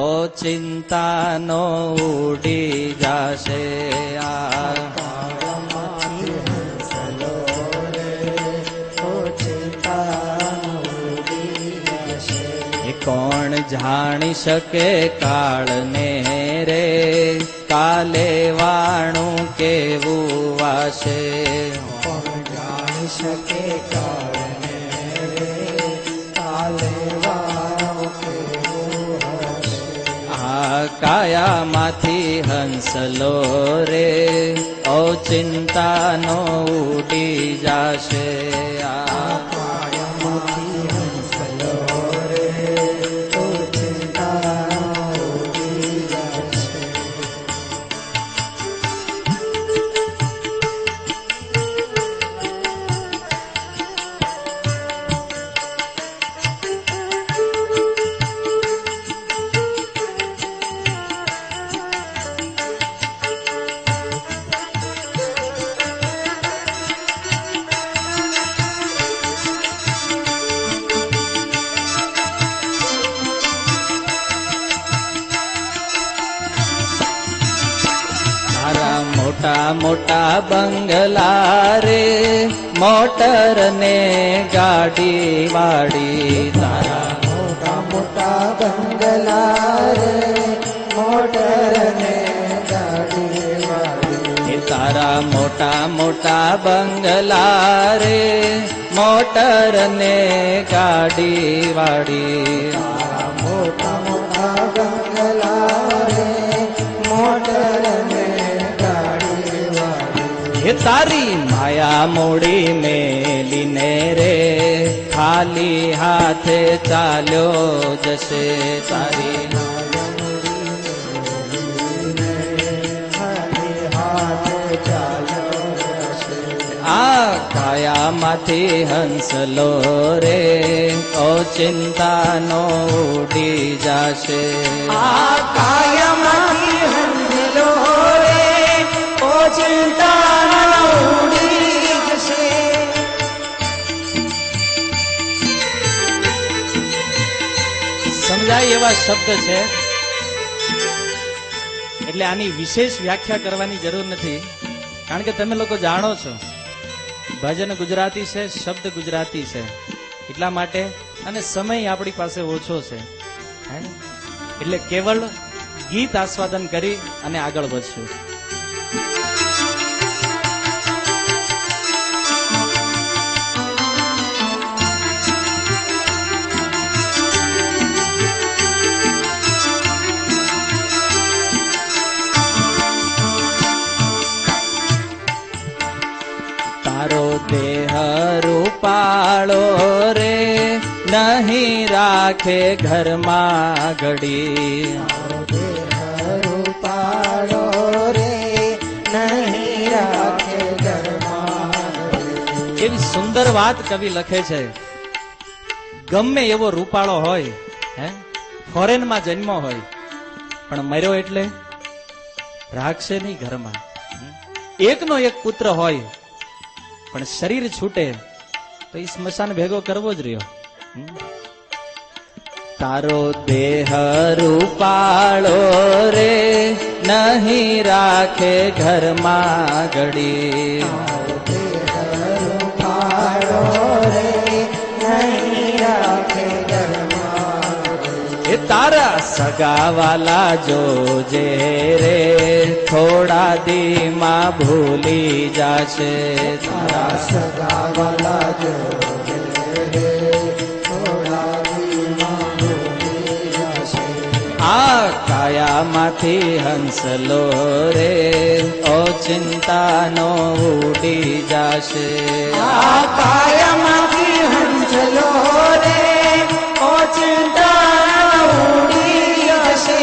Speaker 1: ઓ ચિંતાનો ઉડી જાશે. આ કાયામાંથી હંસ લો રે, ઓ ચિંતાનો ઉડી જાશે. એ કોણ જાણી શકે કાળને રે, કાલે વાણું કેવું વાશે. કોણ જાણી શકે કાળને રે, કાલે વાણું કેવું વાશે. આ કાયામાંથી હંસ લો રે, ઓ ચિંતાનો ઉડી જાશે. આ કાયામાંથી હંસ લો રે, ઓ ચિંતાનો ઉડી જાશે. મોટા મોટા બંગલા રે, મોટર ને ગાડી વાડી. તારા મોટા મોટા બંગલા રે, મોટર ને ગાડી વાડી. તારા મોટા મોટા બંગલા રે, મોટર ને ગાડી વાડી. તારા મોટા મોટા બંગલા રે, મોટર ને એ તારી માયા મોડી મેલીને રે, ખાલી હાથે ચાલ્યો જશે. તારી ખાલી હાથે ચાલ્યો જશે. આ કાયામાંથી હંસ લો રે, ઓ ચિંતાનો ઉડી જાશે. આ કાયામાંથી હંસ લો રે, ઓ ચિંતાનો ઉડી જશે. સમજાય એવા શબ્દ છે, એટલે આની વિશેષ વ્યાખ્યા કરવાની જરૂર નથી, કારણ કે તમે લોકો જાણો છો ભજન ગુજરાતી છે, શબ્દ ગુજરાતી છે, એટલા માટે. અને સમય આપણી પાસે ઓછો છે, એટલે કેવળ ગીત આસ્વાદન કરી અને આગળ વધશું. નહીં રાખે ઘરમાં ઘડી.
Speaker 2: રૂપાળો રે નહીં રાખે ઘરમાં.
Speaker 1: એવી સુંદર વાત કવિ લખે છે. ગમે એવો રૂપાળો હોય, હે, ફોરેનમાં જન્મ હોય, પણ મર્યો એટલે રાખશે નહીં ઘરમાં. એકનો એક પુત્ર હોય પણ શરીર છૂટે તો એ સ્મશાન ભેગો કરવો જ રહ્યો. તારો દેહ રૂપાળો રે નહીં રાખે ઘરમાં ઘડી.
Speaker 2: રૂપાળો રે નહીં રાખે ઘરમાં.
Speaker 1: એ તારા સગાવાલા જોજે રે થોડા દીમાં ભૂલી જાશે.
Speaker 2: તારા સગાવાલા જોજે રે થોડા દીમાં ભૂલી જશે.
Speaker 1: આ કાયામાંથી હંસલો રે ઓ ચિંતાનો ઉડી જાશે.
Speaker 2: આ કાયામાંથી હંસલો રે ઓ ચિંતા ઉડી જશે.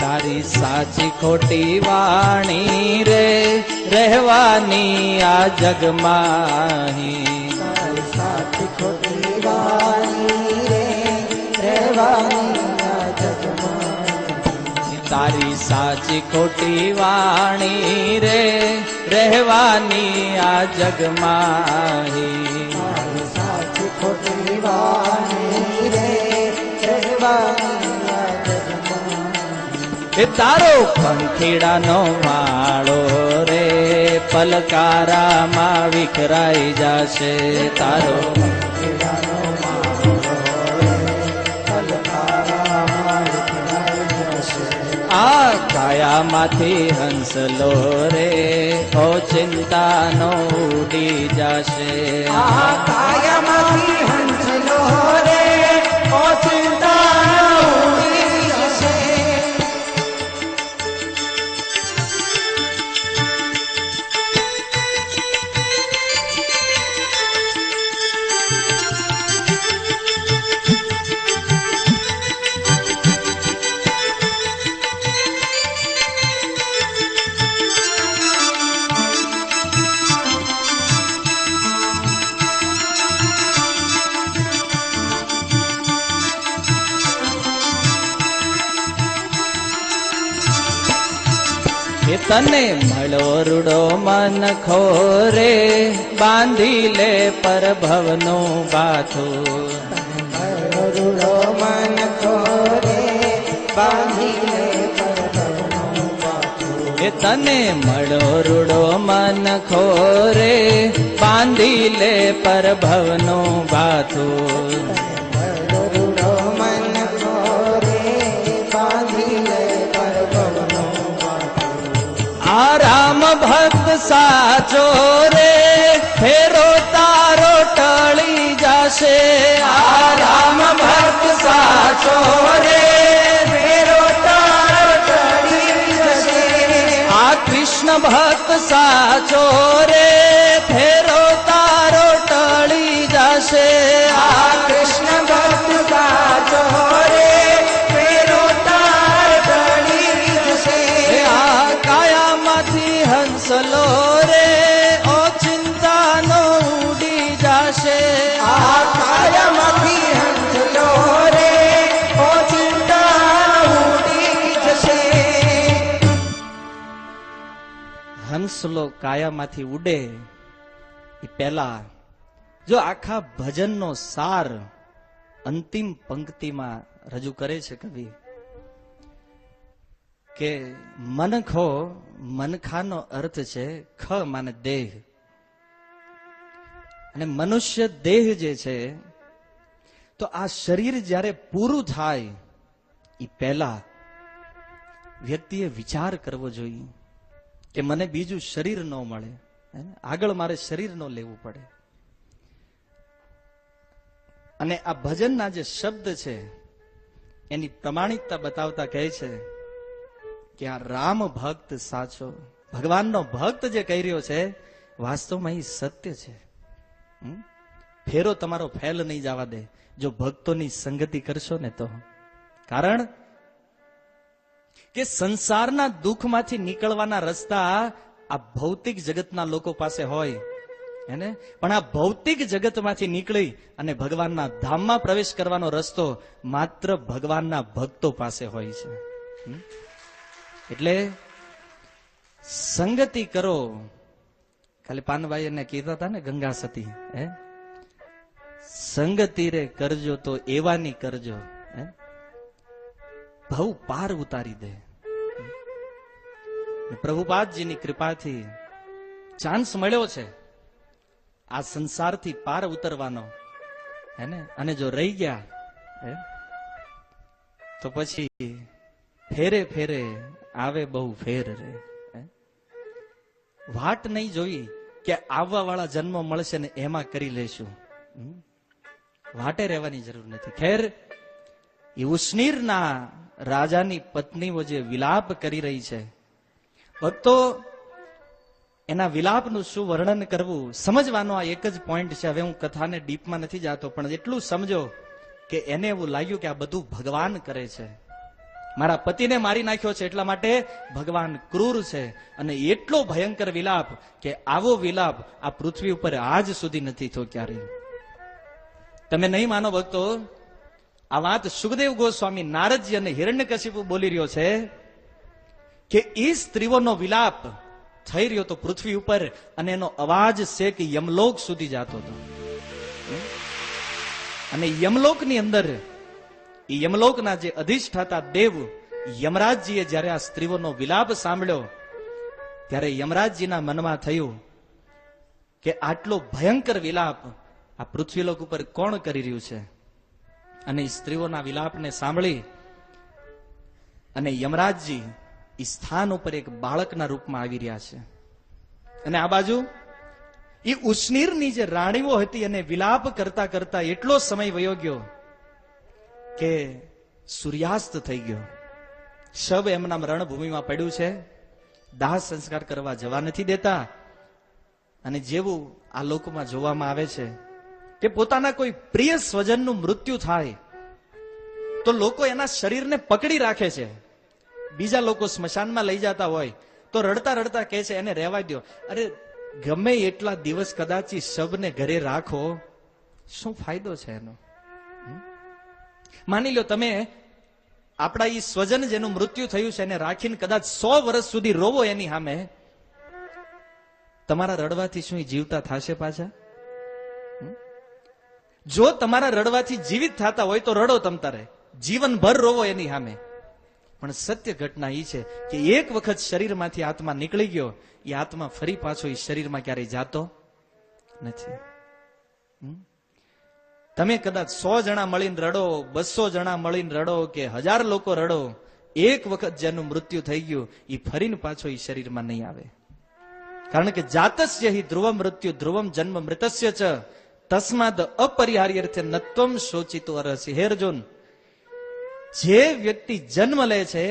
Speaker 1: તારી સાચી ખોટી વાણી રે રહેવાની આ જગમાં.
Speaker 2: તારી સાચી ખોટી વાણી રે રહેવાની આ જગમાં.
Speaker 1: તારી સાચી ખોટી વાણી રે રહેવાની આ જગમાં.
Speaker 2: તારી સાચી ખોટી વાણી રે રહેવાની આ જગમાં.
Speaker 1: એ તારો પંખીડાનો માળો રે પલકારામાં વિખરાઈ જાશે. તારો
Speaker 2: પંખીડાનો માળો રે પલકારામાં વિખરાઈ જશે.
Speaker 1: આ કાયામાંથી હંસલો રે ઓ ચિંતાનો ઉડી જાશે.
Speaker 2: આ કાયામાંથી હંસલો રે ઓ ચિંતા ઉડી જશે.
Speaker 1: એ તને મળો રૂડો મન ખોરે બાંધી લે પરભવનો બાથો.
Speaker 2: રૂડો મન ખોરે બાંધી લે પરભવનો બાથો.
Speaker 1: એ તને મળો રૂડો મન ખોરે બાંધી લે પરભવનો બાથો.
Speaker 2: રૂડો મન ખોરે બાંધી લે પરભવનો બાથો.
Speaker 1: આ રામ ભક્ત સાચો રે ફેરો તારો ટળી જાશે. આ રામ ભક્ત સાચો રે
Speaker 2: ફેરો તારો ટળી જશે.
Speaker 1: આ કૃષ્ણ ભક્ત સાચો રે ફેરો તારો ટળી જાશે.
Speaker 2: આ કૃષ્ણ ભક્ત સાચો રે ફેરો તારો ટળી જશે.
Speaker 1: આ કાયામાંથી હંસલો રે ઓ ચિંતાનો ઉડી જાશે.
Speaker 2: આ કાયામાંથી હંસલો રે ઓ ચિંતા ઉડી જશે.
Speaker 1: હંસલો કાયામાંથી ઉડે એ પહેલા જો આખા ભજનનો સાર અંતિમ પંક્તિમાં રજૂ કરે છે કવિ કે મનખો, મનખાનો અર્થ છે ખ માને દેહ, અને મનુષ્ય દેહ જે છે તો આ શરીર જ્યારે પૂરું થાય એ પહેલા વ્યક્તિએ વિચાર કરવો જોઈએ કે મને બીજું શરીર ન મળે, આગળ મારે શરીર ન લેવું પડે. અને આ ભજનના જે શબ્દ છે એની પ્રમાણિકતા બતાવતા કહે છે કે આ રામ ભક્ત સાચો, ભગવાનનો ભક્ત જે કહી રહ્યો છે વાસ્તવમાં એ સત્ય છે. ફેરો તમારો ફેલ નહીં જવા દે જો ભક્તોની સંગતિ કરશો ને તો. કારણ કે સંસારના દુઃખમાંથી નીકળવાના રસ્તા આ ભૌતિક જગતના લોકો પાસે હોય હેને, પણ આ ભૌતિક જગતમાંથી નીકળી અને ભગવાનના ધામમાં પ્રવેશ કરવાનો રસ્તો માત્ર ભગવાનના ભક્તો પાસે હોય છે. એટલે સંગતિ કરો. ખાલી પાનભાઈ એને કીધા હતા ને ગંગા સતી, સંગતિ રે કરજો તો એવાની કરજો ભવ પાર ઉતારી દે. પ્રભુપાદજીની કૃપાથી ચાન્સ મળ્યો છે આ સંસારથી પાર ઉતરવાનો, હેને, અને જો રહી ગયા તો પછી ફેરે ફેરે આવે બહુ ફેર રે. વાટ નહીં જોઈ કે આવવા વાળા જન્મ મળશે ને એમાં કરી લેશું, વાટે રહેવાની જરૂર નથી. ખેર એ ઉશ્નીરના રાજાની પત્નીઓ જે વિલાપ કરી રહી છે, ભક્તો એના વિલાપનું શું વર્ણન કરવું સમજવાનો આ એક જ પોઈન્ટ છે. હવે હું કથાને ડીપમાં નથી જાતો, પણ એટલું સમજો કે એને એવું લાગ્યું કે આ બધું ભગવાન કરે છે, મારા પતિને મારી નાખ્યો છે એટલા માટે ભગવાન ક્રૂર છે. અને એટલો ભયંકર વિલાપ કે આવો વિલાપ આ પૃથ્વી ઉપર આજ સુધી નથી થયો ક્યારેય. તમે નહીં માનો ભક્તો, આ વાત સુખદેવ ગોસ્વામી નારદજી અને હિરણ્યકશિપુ બોલી રહ્યો છે કે એ સ્ત્રીઓનો વિલાપ થઈ રહ્યો તો પૃથ્વી ઉપર, અને એનો અવાજ છે કે યમલોક સુધી જતો હતો. અને યમલોકની અંદર યમલોકના જે અધિષ્ઠાતા દેવ યમરાજજીએ જ્યારે આ સ્ત્રીઓનો વિલાપ સાંભળ્યો ત્યારે યમરાજજીના મનમાં થયું કે આટલો ભયંકર વિલાપ આ પૃથ્વીલોક ઉપર કોણ કરી રહ્યું છે. અને સ્ત્રીઓના વિલાપને સાંભળી અને યમરાજજી એ સ્થાન ઉપર એક બાળકના રૂપમાં આવી રહ્યા છે. અને આ બાજુ એ ઉશ્નીરની જે રાણીઓ હતી અને વિલાપ કરતા કરતા એટલો સમય વયો ગયો કે સૂર્યાસ્ત થઈ ગયો. શબ એમના રણભૂમિમાં પડ્યું છે, દાહ સંસ્કાર કરવા જવા નથી દેતા. અને જેવું આ લોકમાં જોવામાં આવે છે કે પોતાના કોઈ પ્રિય સ્વજનનું મૃત્યુ થાય તો લોકો એના શરીરને પકડી રાખે છે. બીજા લોકો સ્મશાનમાં લઈ જતા હોય તો રડતા રડતા કહે છે એને રહેવા દો. અરે ગમે એટલા દિવસ કદાચ શબને ઘરે રાખો, શું ફાયદો છે એનો? માની લો તમે આપણા એ સ્વજન જેનું મૃત્યુ થયું છે એને રાખીને કદાચ 100 વર્ષ સુધી રોવો એની સામે, તમારા રડવાથી શું જીવતા થશે પાછા? જો તમારા રડવાથી જીવિત થતા હોય તો રડો તમ તારે, જીવનભર રોવો એની સામે. પણ સત્ય ઘટના એ છે કે એક વખત શરીરમાંથી આત્મા નીકળી ગયો, એ આત્મા ફરી પાછો એ શરીરમાં ક્યારેય જાતો નથી. તમે કદાચ 100 જણા મળીને રડો, 200 જણા મળીને રડો કે 1000 લોકો રડો, એક વખત જેનું મૃત્યુ થઈ ગયું એ ફરીને પાછો એ શરીરમાં નહીં આવે. કારણ કે જાતસ્ય હિ ધ્રુવ મૃત્યુ ધ્રુવમ જન્મ મૃતસ્ય ચ તસ્માદ અપરિહાર્યર્થે નત્વમ શોચિતો અરસી. હે અર્જુન, જે વ્યક્તિ જન્મ લે છે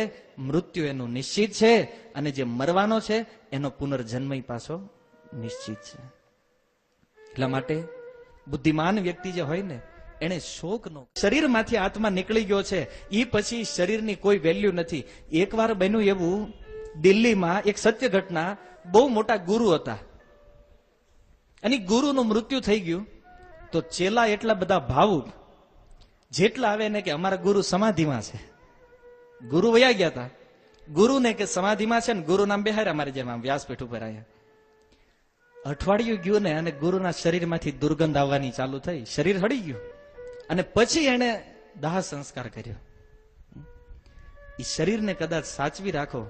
Speaker 1: મૃત્યુ એનું નિશ્ચિત છે, અને જે મરવાનો છે એનો પુનર્જન્મ પાછો નિશ્ચિત છે. એટલા માટે બુદ્ધિમાન વ્યક્તિ જે હોય ને એને શોક નો, શરીરમાંથી આત્મા નીકળી ગયો છે એ પછી શરીરની કોઈ વેલ્યુ નથી. એકવાર બન્યું એવું, દિલ્હીમાં એક સત્ય ઘટના, બહુ મોટા ગુરુ હતા અને ગુરુનું મૃત્યુ થઈ ગયું તો ચેલા એટલા બધા ભાવુક, જેટલા આવે ને કે અમારા ગુરુ સમાધિમાં છે. ગુરુ વયા ગયા હતા, ગુરુને કે સમાધિમાં છે ને ગુરુ નામ બેહાર અમારે જેમ વ્યાસપીઠ ઉપર આવ્યા. અઠવાડિયું ગયું ને અને ગુરુના શરીરમાંથી દુર્ગંધ આવવાની ચાલુ થઈ, શરીર હળી ગયું અને પછી એને દાહ સંસ્કાર કર્યો. એ શરીરને કદાચ સાચવી રાખો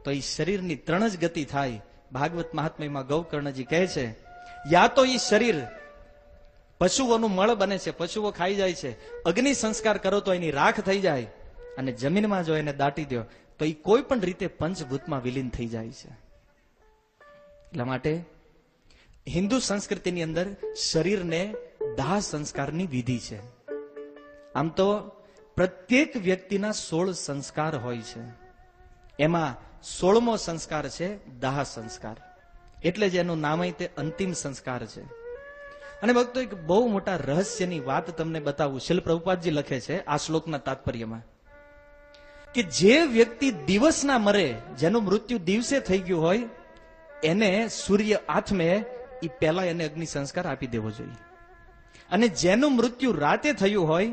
Speaker 1: તો એ શરીરની 3 જ ગતિ થાય. ભાગવત મહાત્મ્યમાં ગૌકર્ણજી કહે છે, યા તો એ શરીર પશુઓનું મળ બને છે, પશુઓ ખાઈ જાય છે, અગ્નિ સંસ્કાર કરો તો એની રાખ થઈ જાય, અને જમીનમાં જો એને દાટી દો તો એ કોઈ પણ રીતે પંચભૂતમાં વિલીન થઈ જાય છે. એટલા માટે હિન્દુ સંસ્કૃતિની અંદર શરીરને દાહ સંસ્કારની વિધિ છે. આમ તો પ્રત્યેક વ્યક્તિના 16 સંસ્કાર હોય છે, એમાં 16મો સંસ્કાર છે દાહ સંસ્કાર. એટલે જ એનું નામ તે અંતિમ સંસ્કાર છે. અને ભક્તો, એક બહુ મોટા રહસ્યની વાત તમને બતાવું. શીલ પ્રભુપાદજી લખે છે આ શ્લોકના તાત્પર્યમાં કે જે વ્યક્તિ દિવસના મરે, જેનું મૃત્યુ દિવસે થઈ ગયું હોય, એને સૂર્ય આથમે એ પહેલા એને અગ્નિ સંસ્કાર આપી દેવો જોઈએ. અને જેનું મૃત્યુ રાતે થયું હોય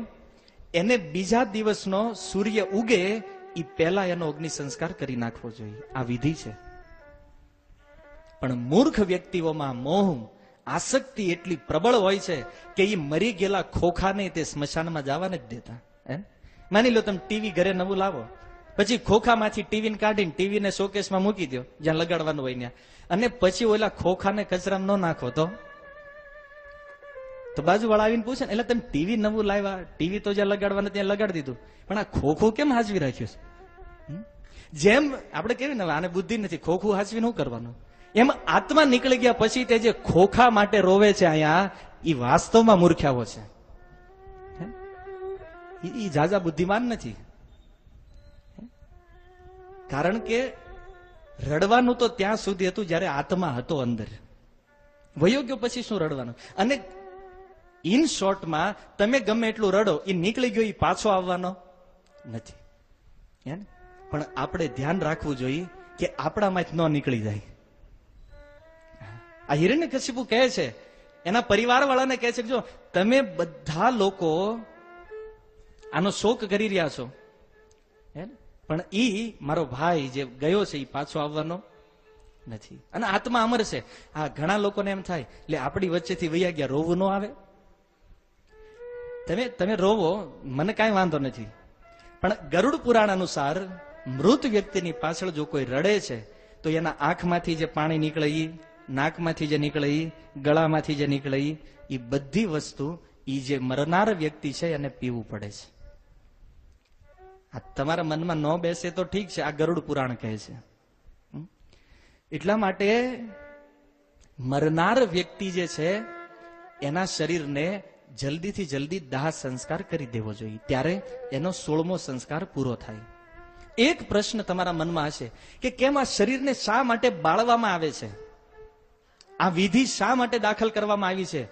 Speaker 1: એને બીજા દિવસનો સૂર્ય ઉગે એ પહેલા એનો અગ્નિ સંસ્કાર કરી નાખવો જોઈએ. આ વિધિ છે. પણ મૂર્ખ વ્યક્તિઓમાં મોહ, આસક્તિ એટલી પ્રબળ હોય છે કે એ મરી ગયેલા ખોખાને તે સ્મશાનમાં જવા નથી દેતા. માની લો તમે ટીવી ઘરે નવું લાવો, પછી ખોખામાંથી ટીવીને કાઢીને ટીવીને શોકેસમાં મૂકી દો જ્યાં લગાડવાનું હોય ત્યાં, અને પછી ઓલા ખોખાને કચરામાં ન નાખો તો બાજુવાળા આવીને પૂછે ને, એટલે તમે ટીવી નવું લાવ્યા, ટીવી તો જ્યાં લગાડવાનું ત્યાં લગાડી દીધું, પણ આ ખોખું કેમ હાજવી રાખ્યું છે? જેમ આપણે કેવી ને આને બુદ્ધિ નથી, ખોખું હાજવી ન કરવાનું, એમ આત્મા નીકળી ગયા પછી તે જે ખોખા માટે રોવે છે અહીંયા, એ વાસ્તવમાં મૂર્ખ્યાઓ છે. એ ઝાઝા બુદ્ધિમાન નથી. કારણ કે રડવાનું તો ત્યાં સુધી હતું જ્યારે આત્મા હતો અંદર, વયો ગયો પછી શું રડવાનું? અને ઇન શોર્ટમાં તમે ગમે એટલું રડો, એ નીકળી ગયો, એ પાછો આવવાનો નથી. પણ આપણે ધ્યાન રાખવું જોઈએ કે આપણામાંથી ન નીકળી જાય. આ હિરણ્યકશિપુ કહે છે એના પરિવાર વાળાને કહે છે કે જો તમે બધા લોકો આનો શોક કરી રહ્યા છો, પણ ઈ મારો ભાઈ જે ગયો છે એ પાછો આવવાનો નથી. અને આત્મા અમર છે. આ ઘણા લોકોને એમ થાય એટલે આપણી વચ્ચેથી વૈયા ગયા, રોવું ન આવે? તમે રોવો, મને કાંઈ વાંધો નથી, પણ ગરુડ પુરાણ અનુસાર મૃત વ્યક્તિની પાછળ જો કોઈ રડે છે તો એના આંખમાંથી જે પાણી નીકળે, નાકમાંથી જે નીકળે, ગળામાંથી જે નીકળે, એ બધી વસ્તુ એ જે મરનાર વ્યક્તિ છે એને પીવું પડે છે. આ તમારા મનમાં ન બેસે તો ઠીક છે, આ ગરુડ પુરાણ કહે છે. એટલા માટે મરનાર વ્યક્તિ જે છે એના શરીરને જલ્દીથી જલ્દી દાહ સંસ્કાર કરી દેવો જોઈએ, ત્યારે એનો 16મો સંસ્કાર પૂરો થાય. એક પ્રશ્ન તમારા મનમાં હશે કે કેમ આ શરીરને શા માટે બાળવામાં આવે છે? આ વિધિ શા માટે દાખલ કરવામાં આવી છે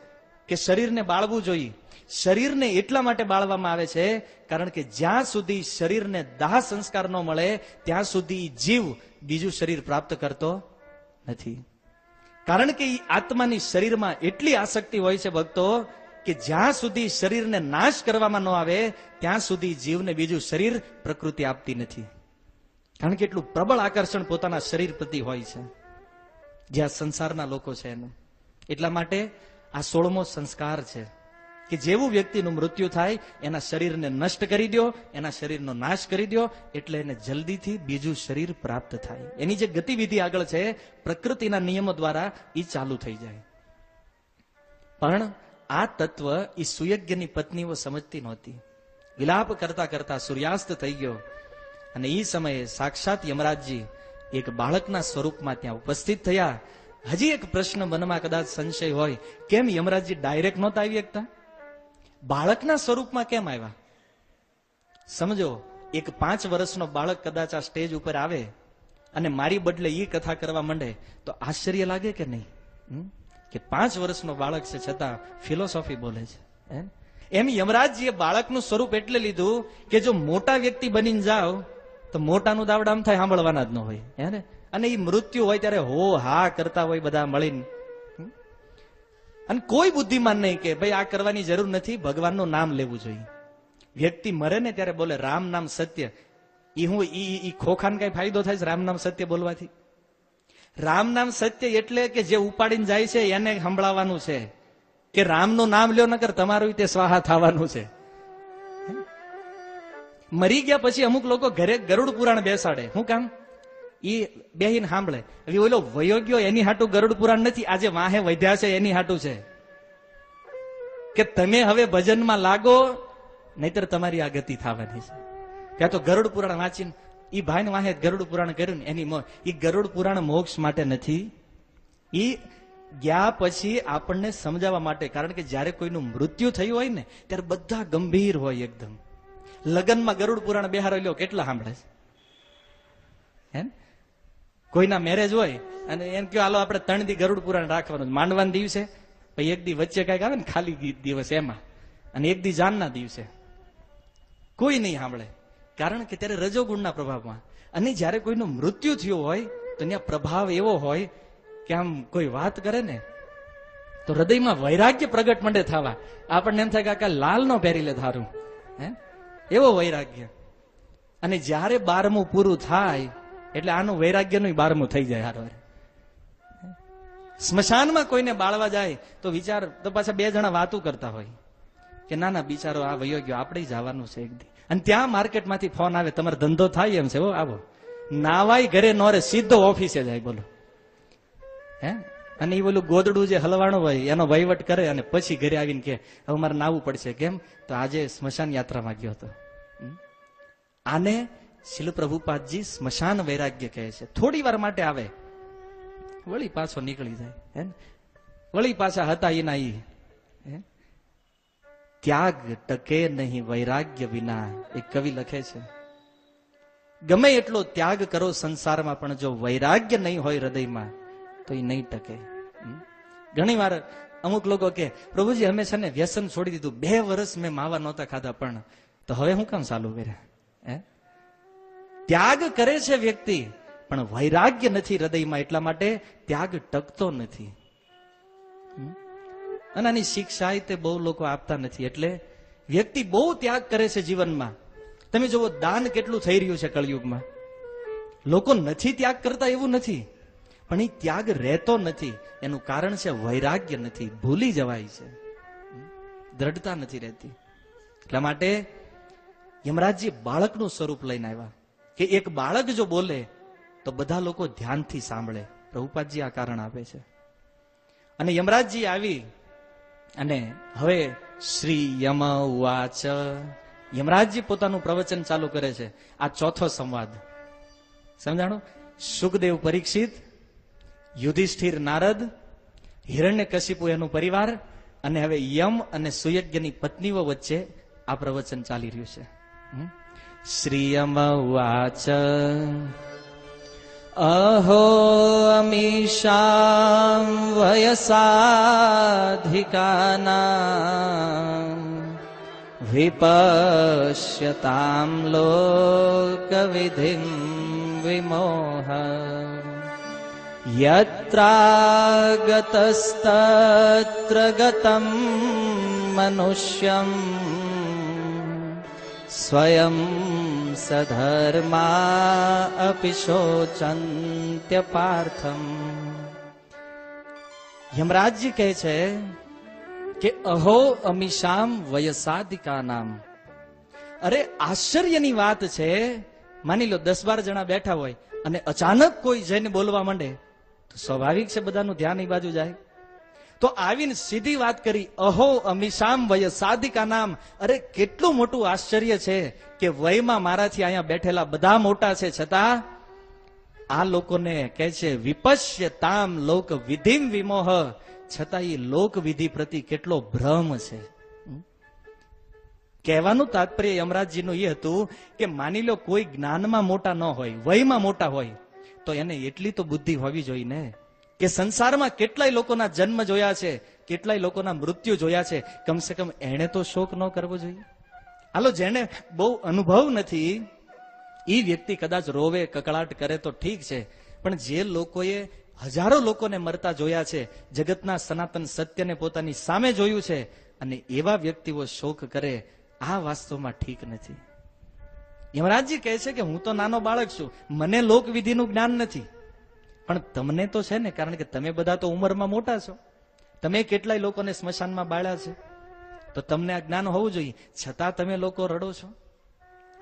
Speaker 1: કે શરીરને બાળવું જોઈએ? શરીરને એટલા માટે બાળવામાં આવે છે કારણ કે જ્યાં સુધી શરીરને દાહ સંસ્કાર ન મળે ત્યાં સુધી જીવ બીજું શરીર પ્રાપ્ત કરતો નથી. કારણ કે એ આત્માની શરીરમાં એટલી આસક્તિ હોય છે ભક્તો કે જ્યાં સુધી શરીરને નાશ કરવામાં ન આવે ત્યાં સુધી જીવને બીજું શરીર પ્રકૃતિ આપતી નથી. કારણ કે એટલું પ્રબળ આકર્ષણ પોતાના શરીર પ્રતિ હોય છે જ્યાં સંસારના લોકો છે એનું. એટલા માટે આ 16મો સંસ્કાર છે કે જેવું વ્યક્તિનું મૃત્યુ થાય એના શરીરને નષ્ટ કરી દો, એના શરીરનો નાશ કરી દો, એટલે એને જલ્દીથી બીજું શરીર પ્રાપ્ત થાય. એની જે ગતિવિધિ આગળ છે પ્રકૃતિના નિયમો દ્વારા એ ચાલુ થઈ જાય. પણ આ તત્વ એ સુયજ્ઞની પત્નીઓ સમજતી નહોતી. વિલાપ કરતા કરતા સૂર્યાસ્ત થઈ ગયો અને એ સમયે સાક્ષાત યમરાજજી એક બાળકના સ્વરૂપમાં ત્યાં ઉપસ્થિત થયા. હજી એક પ્રશ્ન મનમાં કદાચ સંશય હોય, કેમ યમરાજજી ડાયરેક્ટ નહોતા આવી શકતા? બાળકના સ્વરૂપમાં કેમ આવ્યા? સમજો, એક 5 વર્ષનો બાળક કદાચ આ સ્ટેજ ઉપર આવે અને મારી બદલે એ કથા કરવા માંડે તો આશ્ચર્ય લાગે કે નહીં? કે 5 વર્ષનો બાળક છે છતાં ફિલોસોફી બોલે છે. એમ યમરાજજીએ બાળકનું સ્વરૂપ એટલે લીધું કે જો મોટા વ્યક્તિ બનીને જાઓ તો મોટાનું દાવડામ થાય, સાંભળવાના જ ન હોય. અને એ મૃત્યુ હોય ત્યારે હો હા કરતા હોય બધા મળીને. અને કોઈ બુદ્ધિમાન નહીં કે ભાઈ આ કરવાની જરૂર નથી, ભગવાનનું નામ લેવું જોઈએ. વ્યક્તિ મરે ને ત્યારે બોલે રામ નામ સત્ય. ઈ ખોખાને કઈ ફાયદો થાય છે રામ નામ સત્ય બોલવાથી? રામ નામ સત્ય એટલે કે જે ઉપાડીને જાય છે એને સંભળાવવાનું છે, કે રામનું નામ લ્યો નકર તમારું તે સ્વાહા થવાનું છે. મરી ગયા પછી અમુક લોકો ઘરે ગરુડ પુરાણ બેસાડે. શું કામ? ઈ બેહીને સાંભળે. હવે ઓલો વયો ગયો એની હાટું ગરુડ પુરાણ નથી, આજે વાહે વધ્યા છે એની હાટું છે કે તમે હવે ભજનમાં લાગો, નહીતર તમારી આ ગતિ થવાની છે. ત્યાં તો ગરુડ પુરાણ વાંચીને ઈ ભાઈ વાહે ગરુડ પુરાણ કર્યું ને એની ઈ ગરુડ પુરાણ મોક્ષ માટે નથી, ઈ ગયા પછી આપણને સમજાવવા માટે. કારણ કે જયારે કોઈનું મૃત્યુ થયું હોય ને ત્યારે બધા ગંભીર હોય એકદમ. લગ્નમાં ગરુડ પુરાણ બેહારો લ્યો, કેટલા સાંભળે છે? હે, કોઈના મેરેજ હોય અને એમ કહો હાલો આપણે 3 દી ગરુડ પુરાણ રાખવાનું, માંડવાના દિવસે, પછી 1 દી વચ્ચે કઈક આવે ને ખાલી દિવસ એમાં, અને 1 દી જાનના દિવસે. કોઈ નહીં સાંભળે, કારણ કે ત્યારે રજોગુણના પ્રભાવમાં. અને જયારે કોઈનું મૃત્યુ થયું હોય તો ત્યાં પ્રભાવ એવો હોય કે આમ કોઈ વાત કરે ને તો હૃદયમાં વૈરાગ્ય પ્રગટ મંડે થવા. આપણને એમ થાય કે આ લાલ નો પહેરી લે ધારું, હે, એવો વૈરાગ્ય. અને જયારે 12મું પૂરું થાય એટલે આનું વૈરાગ્યનું 12મું થઈ જાય. હારો સ્મશાનમાં કોઈને બાળવા જાય તો વિચાર તો પાછા 2 જણા વાતું કરતા હોય કે ના ના બિચારો આ વયો ગયો, આપણે જવાનું છે એક દી. અને ત્યાં માર્કેટમાંથી ફોન આવે, તમારો ધંધો થાય એમ છે, આવો. નાવાય ઘરે નો રે, સીધો ઓફિસે જાય. બોલો, હે. અને એ બોલું ગોદડું જે હલવાણું હોય એનો વહીવટ કરે અને પછી ઘરે આવીને કે હવે મારે નાવું પડશે. કેમ? તો આજે સ્મશાન યાત્રામાં ગયો હતો. આને શીલ પ્રભુપાદજી સ્મશાન વૈરાગ્ય કહે છે. થોડી વાર માટે આવે, વળી પાછો નીકળી જાય, હે, વળી પાછા હતા એના ઈ. ત્યાગ ટકે નહીં વૈરાગ્ય વિના, એક કવિ લખે છે. ગમે એટલો ત્યાગ કરો સંસારમાં, પણ જો વૈરાગ્ય નહીં હોય હૃદયમાં તો એ નહીં ટકે. ઘણી વાર અમુક લોકો કે પ્રભુજી અમે છે ને વ્યસન છોડી દીધું, 2 વર્ષ મેં માવા નહોતા ખાધા, પણ તો હવે હું કામ ચાલુ કર્યા? હે, ત્યાગ કરે છે વ્યક્તિ પણ વૈરાગ્ય નથી હૃદયમાં, એટલા માટે ત્યાગ ટકતો નથી. અને આની શિક્ષા તે બહુ લોકો આપતા નથી. એટલે વ્યક્તિ બહુ ત્યાગ કરે છે જીવનમાં. તમે જુઓ દાન કેટલું થઈ રહ્યું છે કળિયુગમાં. લોકો નથી ત્યાગ કરતા એવું નથી, પણ એ ત્યાગ રહેતો નથી. એનું કારણ છે વૈરાગ્ય નથી, ભૂલી જવાય છે, દ્રઢતા નથી રહેતી. એટલા માટે યમરાજજી બાળકનું સ્વરૂપ લઈને આવ્યા કે એક બાળક જો બોલે તો બધા લોકો ધ્યાનથી સાંભળે. પ્રભુપાદજી આ કારણ આપે છે. અને યમરાજજી આવી અને હવે શ્રી યમ ઉવાચ, યમરાજજી પોતાનું પ્રવચન ચાલુ કરે છે. આ 4થો સંવાદ સમજાણો. સુખદેવ પરીક્ષિત, યુધિષ્ઠિર નારદ, હિરણ્યકશિપુ એનું પરિવાર, અને હવે યમ અને સુયજ્ઞની પત્નીઓ વચ્ચે આ પ્રવચન ચાલી રહ્યું છે. શ્રી યમ ઉવાચ, અહો અમીશાં વયસાધિકાનાં વિપશ્યતાં લોકવિધિં વિમોહ યત્રાગતસ્તત્ર ગતં મનુષ્યં સ્વયં સધર્મા અપિ શોચન્ત્ય પાર્થમ. યમરાજજી કહે છે કે અહો અમીશામ વયસાધિકાનામ. અરે આશ્ચર્યની વાત છે, માની લો 10-12 જણા બેઠા હોય અને અચાનક કોઈ જઈને બોલવા માંડે તો સ્વાભાવિક છે બધાનું ધ્યાન એ બાજુ જાય. તો આવીને સીધી વાત કરી, અહો અમીશામ વયસાધિકાનામ. અરે કેટલું મોટું આશ્ચર્ય છે કે વયમાં મારાથી અહીંયા બેઠેલા બધા મોટા છે, છતાં આ લોકોને કહે છે વિપશ્યતામ લોક વિધિમ વિમોહ, છતાં એ લોક વિધિ પ્રતિ કેટલો ભ્રમ છે. કહેવાનું તાત્પર્ય યમરાજજીનું એ હતું કે માની લો કોઈ જ્ઞાનમાં મોટા ન હોય, વયમાં મોટા હોય, તો એને એટલી તો બુદ્ધિ હોવી જોઈએ ને કે સંસારમાં કેટલાય લોકોના જન્મ જોયા છે, કેટલાય લોકોના મૃત્યુ જોયા છે, કમસે કમ એને તો શોક ન કરવો જોઈએ. હાલો, જેને બહુ અનુભવ નથી એ વ્યક્તિ કદાચ રોવે, કકળાટ કરે તો ઠીક છે, પણ જે લોકોએ હજારો લોકોને મરતા જોયા છે, જગતના સનાતન સત્યને પોતાની સામે જોયું છે, અને એવા વ્યક્તિઓ શોક કરે, આ વાસ્તવમાં ઠીક નથી. યમરાજજી કહે છે કે હું તો નાનો બાળક છું, મને લોકવિધિનું જ્ઞાન નથી, પણ તમને તો છે ને, કારણ કે તમે બધા તો ઉંમરમાં મોટા છો, તમે કેટલાય લોકોને સ્મશાનમાં બાળ્યા છે, તો તમને આ જ્ઞાન હોવું જોઈએ, છતાં તમે લોકો રડો છો.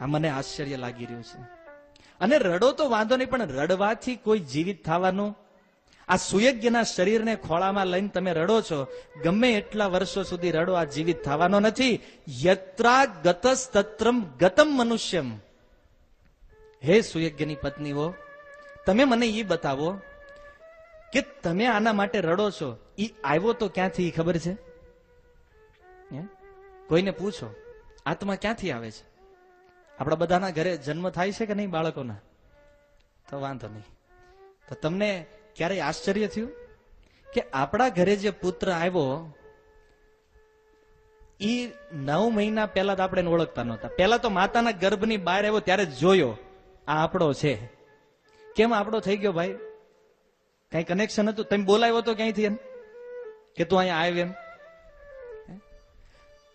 Speaker 1: આ મને આશ્ચર્ય લાગી રહ્યું છે. અને રડો તો વાંધો નહીં, પણ રડવાથી કોઈ જીવિત થવાનું, આ સુયજ્ઞના શરીરને ખોળામાં લઈને તમે રડો છો, ગમે એટલા વર્ષો સુધી રડો, આ જીવિત થવાનો નથી. યત્રા ગતસ્તત્રમ ગતમ મનુષ્યમ. હે સુયજ્ઞની પત્નીઓ, તમે મને એ બતાવો કે તમે આના માટે રડો છો, એ આવ્યો તો ક્યાંથી ઈ ખબર છે? કોઈને પૂછો, આત્મા ક્યાંથી આવે છે? આપણા બધાના ઘરે જન્મ થાય છે કે નહીં બાળકોના? તો વાંધો નહીં. તો તમને ક્યારેય આશ્ચર્ય થયું કે આપણા ઘરે જે પુત્ર આવ્યો, ઈ 9 મહિના પહેલા તો આપણે ઓળખતા નહોતા. પહેલા તો માતાના ગર્ભની બહાર આવ્યો ત્યારે જ જોયો આ આપણો છે. કેમ આપણો થઈ ગયો ભાઈ? કઈ કનેક્શન હતું? તમે બોલાવ્યો તો ક્યાંયથી એમ કે તું અહીંયા આવ્યો એમ?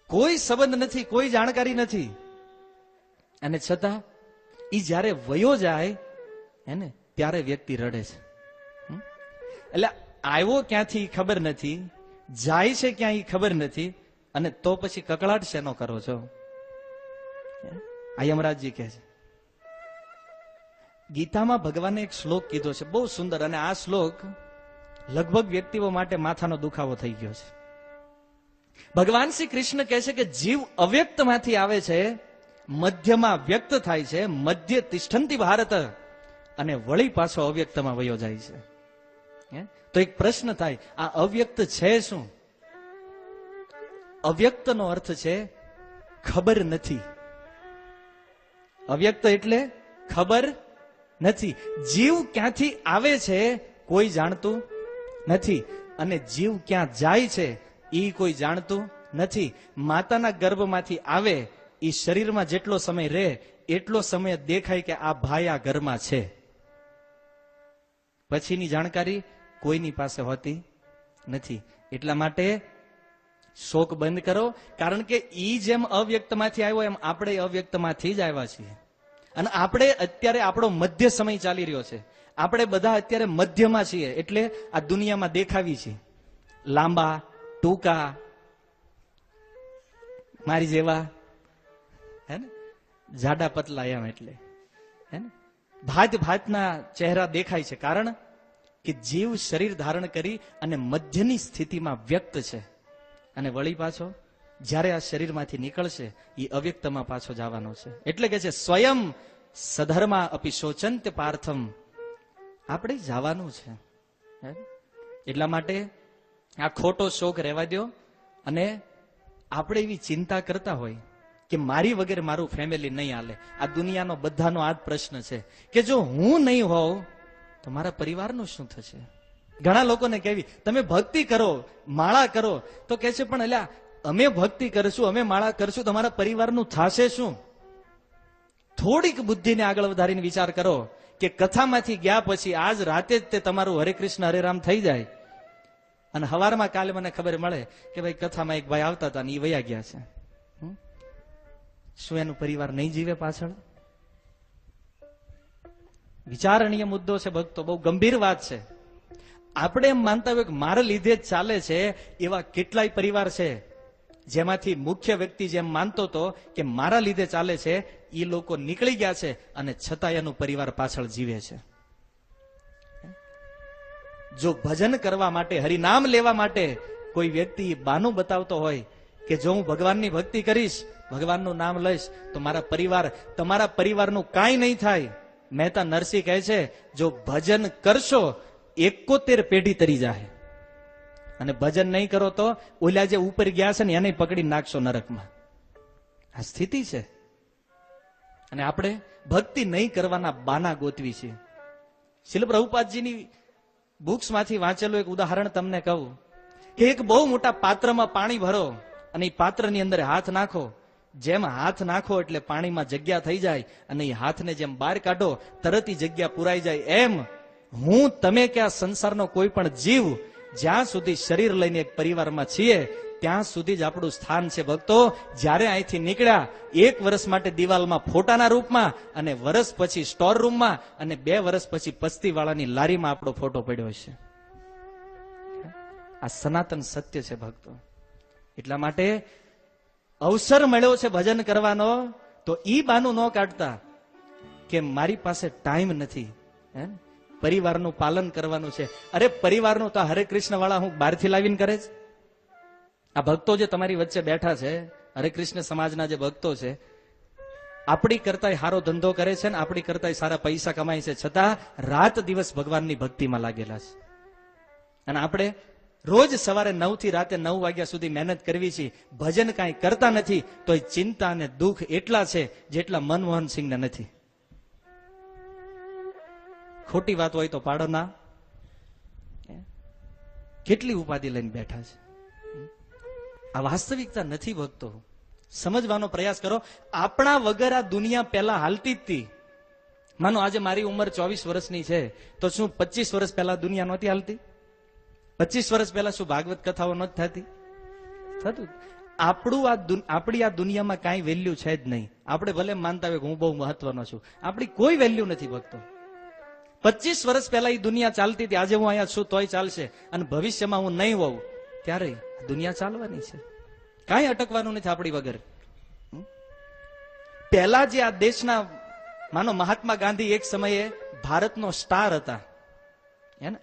Speaker 1: કોઈ સંબંધ નથી, કોઈ જાણકારી નથી. અને છતાં ઈ જયારે વયો જાય હે ને, ત્યારે વ્યક્તિ રડે છે. એટલે આવ્યો ક્યાંથી ખબર નથી, જાય છે ક્યાં ઈ ખબર નથી, અને તો પછી કકળાટ શેનો કરો છો? આ યમરાજજી કહે છે. ગીતામાં ભગવાને એક શ્લોક કીધો છે બહુ સુંદર, અને આ શ્લોક લગભગ વ્યક્તિઓ માટે માથાનો દુખાવો થઈ ગયો છે. ભગવાન શ્રી કૃષ્ણ કહે છે કે જીવ અવ્યક્તમાંથી આવે છે, મધ્યમાં વ્યક્ત થાય છે, મધ્ય તિષ્ઠંતી ભારત, અને વળી પાછો અવ્યક્તમાં વયો જાય છે. તો એક પ્રશ્ન થાય, આ અવ્યક્ત છે શું? અવ્યક્તનો અર્થ છે ખબર નથી. અવ્યક્ત એટલે ખબર નથી. જીવ ક્યાંથી આવે છે કોઈ જાણતું નથી, અને જીવ ક્યાં જાય છે એ કોઈ જાણતું નથી. માતાના ગર્ભમાંથી આવે, એ શરીરમાં જેટલો સમય રહે એટલો સમય દેખાય કે આ ભાઈ આ ઘરમાં છે. પછીની જાણકારી કોઈની પાસે હોતી નથી. એટલા માટે શોક બંધ કરો, કારણ કે ઈ જેમ અવ્યક્તમાંથી આવ્યો એમ આપણે અવ્યક્તમાંથી જ આવ્યા છીએ. અને આપણે અત્યારે આપણો મધ્ય સમય ચાલી રહ્યો છે. આપણે બધા અત્યારે મધ્યમાં છીએ, એટલે આ દુનિયામાં દેખાવી છીએ. લાંબા, ટૂંકા, મારી જેવા, હે ને, જાડા પતલા, એમ. એટલે હે ને, ભાત ભાતના ચહેરા દેખાય છે, કારણ કે જીવ શરીર ધારણ કરી અને મધ્યની સ્થિતિમાં વ્યક્ત છે. અને વળી પાછો જ્યારે આ શરીરમાંથી નીકળશે એ અવ્યક્તમાં પાછો જવાનો છે. એટલે કે છે સ્વયં સધર્મા અપી શોચંત પાર્થમ. આપણે જવાનું છે. એટલા માટે આ ખોટો શોક રહેવા દો. અને આપણે એવી ચિંતા કરતા હોય કે મારી વગર મારું ફેમિલી નહીં હાલે. આ દુનિયાનો બધાનો આ જ પ્રશ્ન છે કે જો હું નહીં હોઉં તો મારા પરિવારનું શું થશે? ઘણા લોકોને કહેવી તમે ભક્તિ કરો, માળા કરો, તો કહે છે પણ અલ્યા અમે ભક્તિ કરશું, અમે માળા કરશું, તમારા પરિવારનું થશે શું? થોડીક બુદ્ધિને આગળ વધારીને વિચાર કરો કે કથામાંથી ગયા પછી આજ રાતે જ તે તમારું હરે કૃષ્ણ હરે રામ થઈ જાય, અને હવારમાં કાલે મને ખબર મળે કે ભાઈ કથામાં એક ભાઈ આવતા હતા ને એ વયા ગયા છે. શું એનું પરિવાર નહીં જીવે પાછળ? વિચારણીય મુદ્દો છે ભક્તો, બહુ ગંભીર વાત છે. આપણે એમ માનતા હોય કે મારા લીધે જ ચાલે છે, એવા કેટલાય પરિવાર છે જેમાંથી મુખ્ય વ્યક્તિ જેમ માનતો હતો કે મારા લીધે ચાલે છે, એ લોકો નીકળી ગયા છે, અને છતાં એનું પરિવાર પાછળ જીવે છે. જો ભજન કરવા માટે, હરિનામ લેવા માટે કોઈ વ્યક્તિ બાનું બતાવતો હોય કે જો હું ભગવાનની ભક્તિ કરીશ, ભગવાનનું નામ લઈશ, તો મારા પરિવાર, તમારા પરિવારનું કાંઈ નહીં થાય. મહેતા નરસિંહ કહે છે જો ભજન કરશો 71 પેઢી તરી જાય, અને ભજન નહીં કરો તો ઓલા જે ઉપર ગયા છે ને એને પકડી નાખશો નરકમાં. આ સ્થિતિ છે. અને આપણે ભક્તિ નહીં કરવાના બાના ગોતવી છે. શીલ પ્રભુપાદજીની બુક્સ માંથી વાંચેલું એક ઉદાહરણ તમને કહું કે એક બહુ મોટા પાત્રમાં પાણી ભરો અને એ પાત્રની અંદર હાથ નાખો. જેમ હાથ નાખો એટલે પાણીમાં જગ્યા થઈ જાય, અને એ હાથને જેમ બહાર કાઢો તરત એ જગ્યા પુરાઈ જાય. એમ હું, તમે કે આ સંસારનો કોઈ પણ જીવ જ્યાં સુધી શરીર લઈને એક પરિવારમાં છીએ ત્યાં સુધી જ આપણું સ્થાન છે ભક્તો. જ્યારે અહીંથી નીકળ્યા 1 વર્ષ માટે દિવાલમાં ફોટાના રૂપમાં, અને વર્ષ પછી સ્ટોર રૂમમાં, અને 2 વર્ષ પછી પસ્તીવાળાની લારીમાં આપણો ફોટો પડ્યો છે. આ સનાતન સત્ય છે ભક્તો. એટલા માટે અવસર મળ્યો છે ભજન કરવાનો, તો ઈ બાનું ન કાઢતા કે મારી પાસે ટાઈમ નથી, પરિવારનું પાલન કરવાનું છે. અરે પરિવારનું તો હરે કૃષ્ણ વાળા હું બહારથી લાવીને કરે છે. આ ભક્તો જે તમારી વચ્ચે બેઠા છે, હરે કૃષ્ણ સમાજના જે ભક્તો છે, આપણી કરતા સારો ધંધો કરે છે ને આપણી કરતા સારા પૈસા કમાય છે, છતાં રાત દિવસ ભગવાનની ભક્તિમાં લાગેલા છે. અને આપણે રોજ સવારે 9 થી રાતે 9 વાગ્યા સુધી મહેનત કરવી છે, ભજન કાંઈ કરતા નથી, તો એ ચિંતા અને દુઃખ એટલા છે જેટલા મનમોહન સિંહને નથી. ખોટી વાત હોય તો પાડો ના. કેટલી ઉપાધિ લઈને બેઠા છે. આ વાસ્તવિકતા નથી ભક્તો. સમજવાનો પ્રયાસ કરો. આપણા વગર આ દુનિયા પહેલા હાલતી જ હતી. માનો આજે મારી ઉંમર 24 વર્ષની છે, તો શું 25 વર્ષ પહેલા દુનિયા નહોતી હાલતી? 25 વર્ષ પહેલા શું ભાગવત કથાઓ નહોતી થતી? થતું. આપણી આ દુનિયામાં કાંઈ વેલ્યુ છે જ નહીં. આપણે ભલે માનતા હોય કે હું બહુ મહત્વનો છું, આપણી કોઈ વેલ્યુ નથી ભક્તો. 25 વર્ષ પહેલા એ દુનિયા ચાલતી હતી. આજે હું અહીંયા છું તોય ચાલશે, અને ભવિષ્યમાં હું નહીં હોઉં ત્યારે દુનિયા ચાલવાની છે. કાંઈ અટકવાનું નથી આપણી વગર. પહેલા જે આ દેશના માનો મહાત્મા ગાંધી એક સમયે ભારતનો સ્ટાર હતા.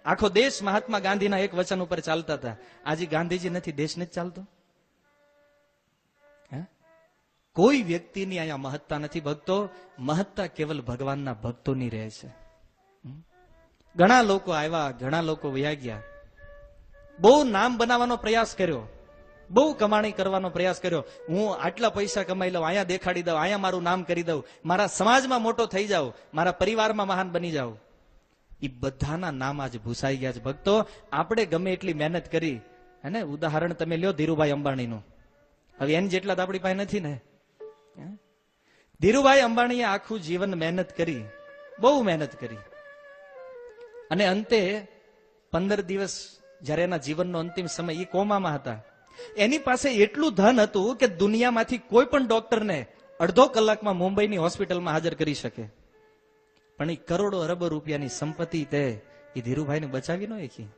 Speaker 1: આખો દેશ મહાત્મા ગાંધીના એક વચન ઉપર ચાલતા હતા. આજે ગાંધીજી નથી, દેશ નથી ચાલતો. કોઈ વ્યક્તિની અહીંયા મહત્તા નથી ભક્તો. મહત્તા કેવલ ભગવાનના ભક્તોની રહે છે. ઘણા લોકો આવ્યા, ઘણા લોકો વયા ગયા. બહુ નામ બનાવવાનો પ્રયાસ કર્યો, બહુ કમાણી કરવાનો પ્રયાસ કર્યો. હું આટલા પૈસા કમાઈ લઉં, અહીંયા દેખાડી દઉં, અહીંયા મારું નામ કરી દઉં, મારા સમાજમાં મોટો થઈ જાઉં, મારા પરિવારમાં મહાન બની જાઉં. એ બધાના નામ આજ ભૂસાઈ ગયા છે ભક્તો. આપણે ગમે એટલી મહેનત કરી, હે, ઉદાહરણ તમે લ્યો ધીરુભાઈ અંબાણીનું. હવે એની જેટલા તો આપણી પાસે નથી ને. ધીરુભાઈ અંબાણીએ આખું જીવન મહેનત કરી, બહુ મહેનત કરી, અને અંતે 15 દિવસ જયારે એના જીવનનો અંતિમ સમય, એ કોમામાં હતા. એની પાસે એટલું ધન હતું કે દુનિયામાંથી કોઈ પણ ડોક્ટરને અડધો કલાકમાં મુંબઈની હોસ્પિટલમાં હાજર કરી શકે. પણ એ કરોડો અરબો રૂપિયાની સંપત્તિ તે એ ધીરુભાઈને બચાવી ન શકી.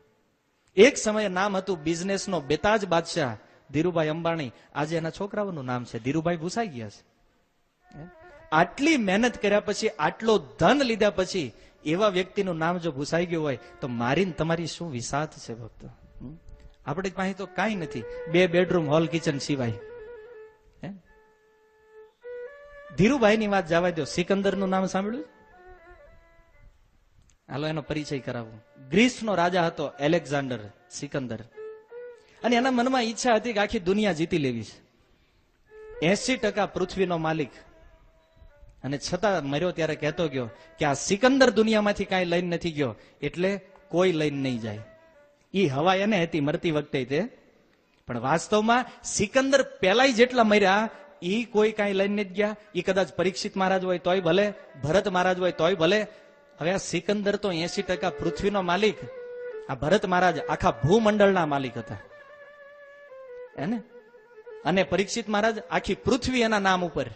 Speaker 1: એક સમયે નામ હતું બિઝનેસનો બેતાજ બાદશાહ ધીરુભાઈ અંબાણી. આજે એના છોકરાઓનું નામ છે. ધીરુભાઈ ભૂસાઈ ગયા છે. આટલી મહેનત કર્યા પછી, આટલો ધન લીધા પછી એવા વ્યક્તિનું નામ જો ભૂસાઈ ગયું હોય તો મારી તમારી શું વિસાત છે ભક્તો. આપણી પાસે તો કાંઈ નથી, 2 બેડરૂમ હોલ કિચન સિવાય. ધીરુભાઈની વાત જવા દો. સિકંદરનું નામ સાંભળ્યું? હાલો એનો પરિચય કરાવું. ગ્રીસનો રાજા હતો એલેક્ઝાન્ડર સિકંદર, અને એના મનમાં ઈચ્છા હતી કે આખી દુનિયા જીતી લેવી છે. 80% પૃથ્વીનો માલિક, અને છતાં મર્યો ત્યારે કહેતો ગયો કે આ સિકંદર દુનિયામાંથી કાંઈ લઈને નથી ગયો, એટલે કોઈ લઈને નહીં જાય. એ હવા એને હતી મરતી વખતે તે, પણ વાસ્તવમાં સિકંદર પેલા જેટલા મર્યા એ કોઈ કાંઈ લઈને નથી ગયા. એ કદાચ પરીક્ષિત મહારાજ હોય તોય ભલે, ભરત મહારાજ હોય તોય ભલે. હવે આ સિકંદર તો 80% પૃથ્વીનો માલિક, આ ભરત મહારાજ આખા ભૂમંડળના માલિક હતા. એને અને પરીક્ષિત મહારાજ આખી પૃથ્વી એના નામ ઉપર.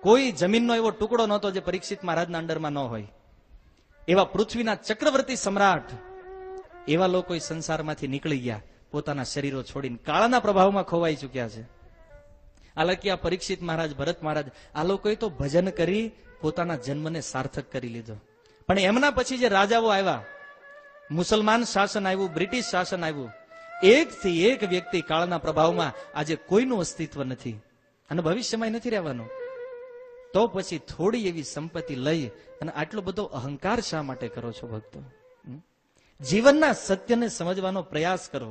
Speaker 1: કોઈ જમીનનો એવો ટુકડો નહોતો જે પરીક્ષિત મહારાજના અંડરમાં ન હોય. એવા પૃથ્વીના ચક્રવર્તી સમ્રાટ, એવા લોકો સંસારમાંથી નીકળી ગયા, પોતાના શરીરો છોડીને કાળાના પ્રભાવમાં ખોવાઈ ચુક્યા છે. હાલાકી આ પરીક્ષિત મહારાજ, ભરત મહારાજ, આ લોકોએ તો ભજન કરી પોતાના જન્મને સાર્થક કરી લીધો. પણ એમના પછી જે રાજાઓ આવ્યા, મુસલમાન શાસન આવ્યું, બ્રિટિશ શાસન આવ્યું, એકથી એક વ્યક્તિ કાળના પ્રભાવમાં આજે કોઈનું અસ્તિત્વ નથી, અને ભવિષ્યમાં નથી રહેવાનું. તો પછી થોડી એવી સંપત્તિ લઈ અને આટલો બધો અહંકાર શા માટે કરો છો ભક્તો? જીવનના સત્યને સમજવાનો પ્રયાસ કરો.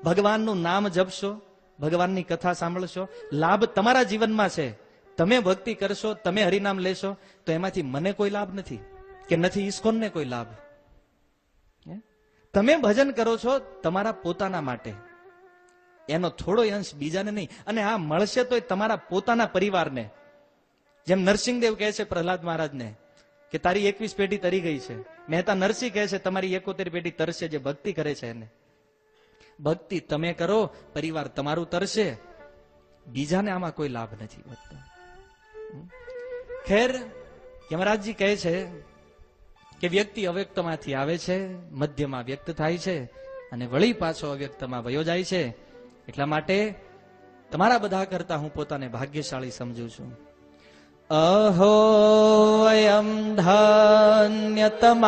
Speaker 1: ભગવાનનું નામ જપશો, ભગવાનની કથા સાંભળશો, લાભ તમારા જીવનમાં છે. તમે ભક્તિ કરશો, તમે હરિનામ લેશો, તો એમાંથી મને કોઈ લાભ નથી, કે નથી ઈસ્કોનને કોઈ લાભ. તમે ભજન કરો છો તમારા પોતાના માટે, એનો થોડો અંશ બીજાને નહીં. અને આ મળશે તો તમારા પોતાના પરિવારને. જેમ નરસિંહદેવ કહે છે પ્રહલાદ મહારાજને કે તારી 21 પેઢી તરી ગઈ છે. મહેતા નરસિંહ કહે છે તમારી 71 પેઢી તરશે જે ભક્તિ કરે છે એને. ભક્તિ તમે કરો, પરિવાર તમારું તરશે, બીજાને આમાં કોઈ લાભ નથી વધતો. ખેર, યમરાજજી કહે છે કે વ્યક્તિ અવ્યક્તમાંથી આવે છે, મધ્યમાં વ્યક્ત થાય છે અને વળી પાછો અવ્યક્તમાં વયો જાય છે. એટલા માટે તમારા બધા કરતા હું પોતાને ભાગ્યશાળી સમજુ છું. અહો વયમ ધન્યતમાય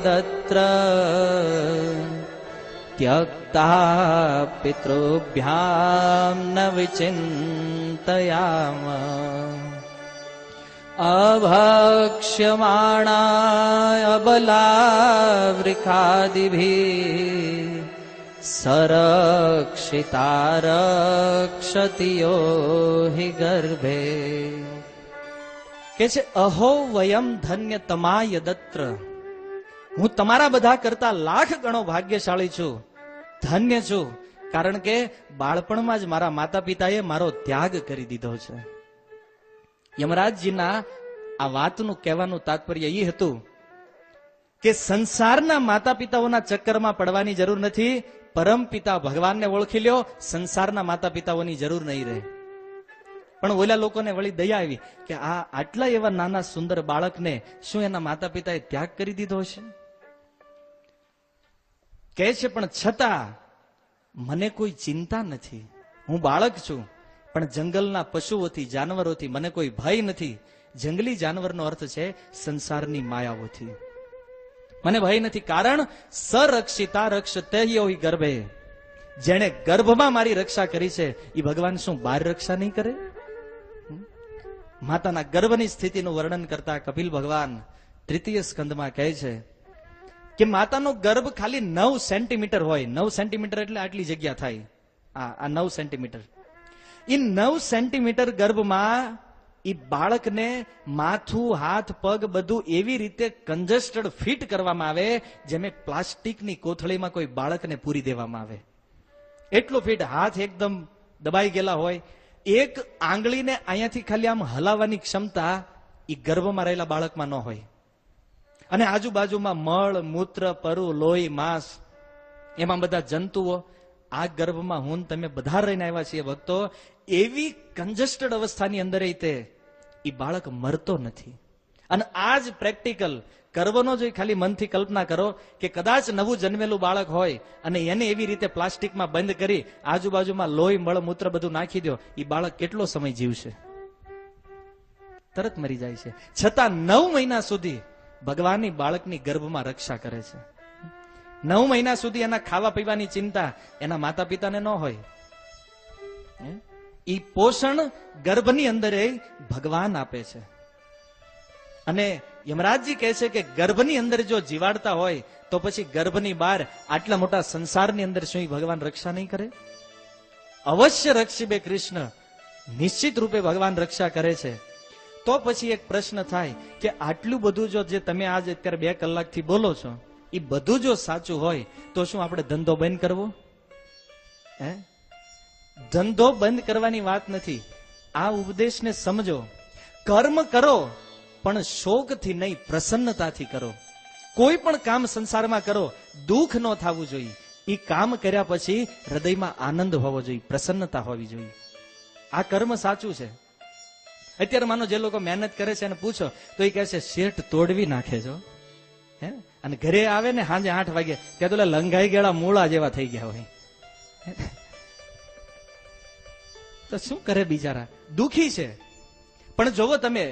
Speaker 1: દત્ર ત્યક્તા પિતૃભ્યામ ન વિચિંતયામ અભક્ષ્યમાણા અબલાવૃખાદિભિ સરક્ષિતા રક્ષતિયો હિ ગર્ભે. કે છે અહો વયમ ધન્ય તમાય દત્ર, હું તમારા બધા કરતા લાખ ગણો ભાગ્યશાળી છું, ધન્ય છું. કારણ કે બાળપણમાં જ મારા માતા પિતાએ મારો ત્યાગ કરી દીધો છે. યમરાજજીના આ વાતનું કહેવાનું તાત્પર્ય એ હતું કે સંસારના માતા પિતાઓના ચક્કરમાં પડવાની જરૂર નથી. પરમ પિતા ભગવાનને ઓળખી લ્યો, સંસારના માતા પિતાઓની જરૂર નહીં રહે. પણ ઓલા લોકોને વળી દયા આવી કે આ આટલા એવા નાના સુંદર બાળકને શું એના માતા પિતાએ ત્યાગ કરી દીધો છે? કહે છે પણ છતાં મને કોઈ ચિંતા નથી. હું બાળક છું, પણ જંગલના પશુઓથી, જાનવરોથી મને કોઈ ભય નથી. જંગલી જાનવરનો અર્થ છે સંસારની માયાઓથી મને ભય નથી. કારણ સરક્ષિતા રક્ષતેયો ગર્ભે, જેણે ગર્ભમાં મારી રક્ષા કરી છે એ ભગવાન શું બહાર રક્ષા નહીં કરે? માતાના ગર્ભની સ્થિતિનું વર્ણન કરતા કપિલ ભગવાન તૃતીય સ્કંદમાં કહે છે કે માતાનો ગર્ભ ખાલી 9 સેન્ટીમીટર હોય. 9 સેન્ટીમીટર એટલે આટલી જગ્યા થાય. આ 9 સેન્ટીમીટર. એ 9 સેન્ટીમીટર ગર્ભમાં એ બાળકને માથું, હાથ, પગ બધું એવી રીતે કન્જસ્ટેડ ફિટ કરવામાં આવે જેમ પ્લાસ્ટિકની કોથળીમાં કોઈ બાળકને પૂરી દેવામાં આવે. એટલો ફિટ. હાથ એકદમ દબાઈ ગયેલા હોય. એક આંગળીને અહીંયાથી ખાલી આમ હલાવવાની ક્ષમતા એ ગર્ભમાં રહેલા બાળકમાં ન હોય. અને આજુબાજુમાં મળ, મૂત્ર, પરુ, લોહી, માંસ, એમાં બધા જંતુઓ. આ ગર્ભમાં હું તમે બધા રહીને આવ્યા છીએ ભક્તો. એવી કન્જસ્ટેડ અવસ્થાની અંદર તે એ બાળક મરતો નથી. અને આ જ પ્રેક્ટિકલ કરવાનો જો ખાલી મનથી કલ્પના કરો કે કદાચ નવું જન્મેલું બાળક હોય અને એને એવી રીતે પ્લાસ્ટિકમાં બંધ કરી આજુબાજુમાં લોહી, મળ, મૂત્ર બધું નાખી દો, એ બાળક કેટલો સમય જીવશે? તરત મરી જાય છે. છતાં 9 મહિના સુધી ભગવાન બાળકની ગર્ભમાં રક્ષા કરે છે. 9 મહિના સુધી એના ખાવા પીવાની ચિંતા એના માતા પિતાને ન હોય. ઈ પોષણ ગર્ભની અંદર ભગવાન આપે છે. અને યમરાજજી કહે છે કે ગર્ભની અંદર જો જીવાડતા હોય તો પછી ગર્ભની બહાર આટલા મોટા સંસારની અંદર શું ભગવાન રક્ષા નહીં કરે? અવશ્ય રક્ષિબે કૃષ્ણ, નિશ્ચિત રૂપે ભગવાન રક્ષા કરે છે. તો પછી એક પ્રશ્ન થાય કે આટલું બધું જો જે તમે આજ અત્યારે 2 કલાકથી બોલો છો એ બધું જો સાચું હોય તો શું આપણે ધંધો બંધ કરવો? ધંધો બંધ કરવાની વાત નથી. આ ઉપદેશને સમજો. કર્મ કરો પણ શોકથી નહીં, પ્રસન્નતાથી કરો. કોઈ પણ કામ સંસારમાં કરો, દુઃખ ન થવું જોઈએ. એ કામ કર્યા પછી હૃદયમાં આનંદ હોવો જોઈએ, પ્રસન્નતા હોવી જોઈએ. આ કર્મ સાચું છે. અત્યારે માનો જે લોકો મહેનત કરે છે અને પૂછો તો એ કહે છે શેઠ તોડવી નાખે છો. અને ઘરે આવે ને સાંજે 8 વાગે ત્યાં તો લંઘાઈ ગયેલા મૂળા જેવા થઈ ગયા હોય. તો શું કરે બિચારા? દુખી છે. પણ જોવો તમે,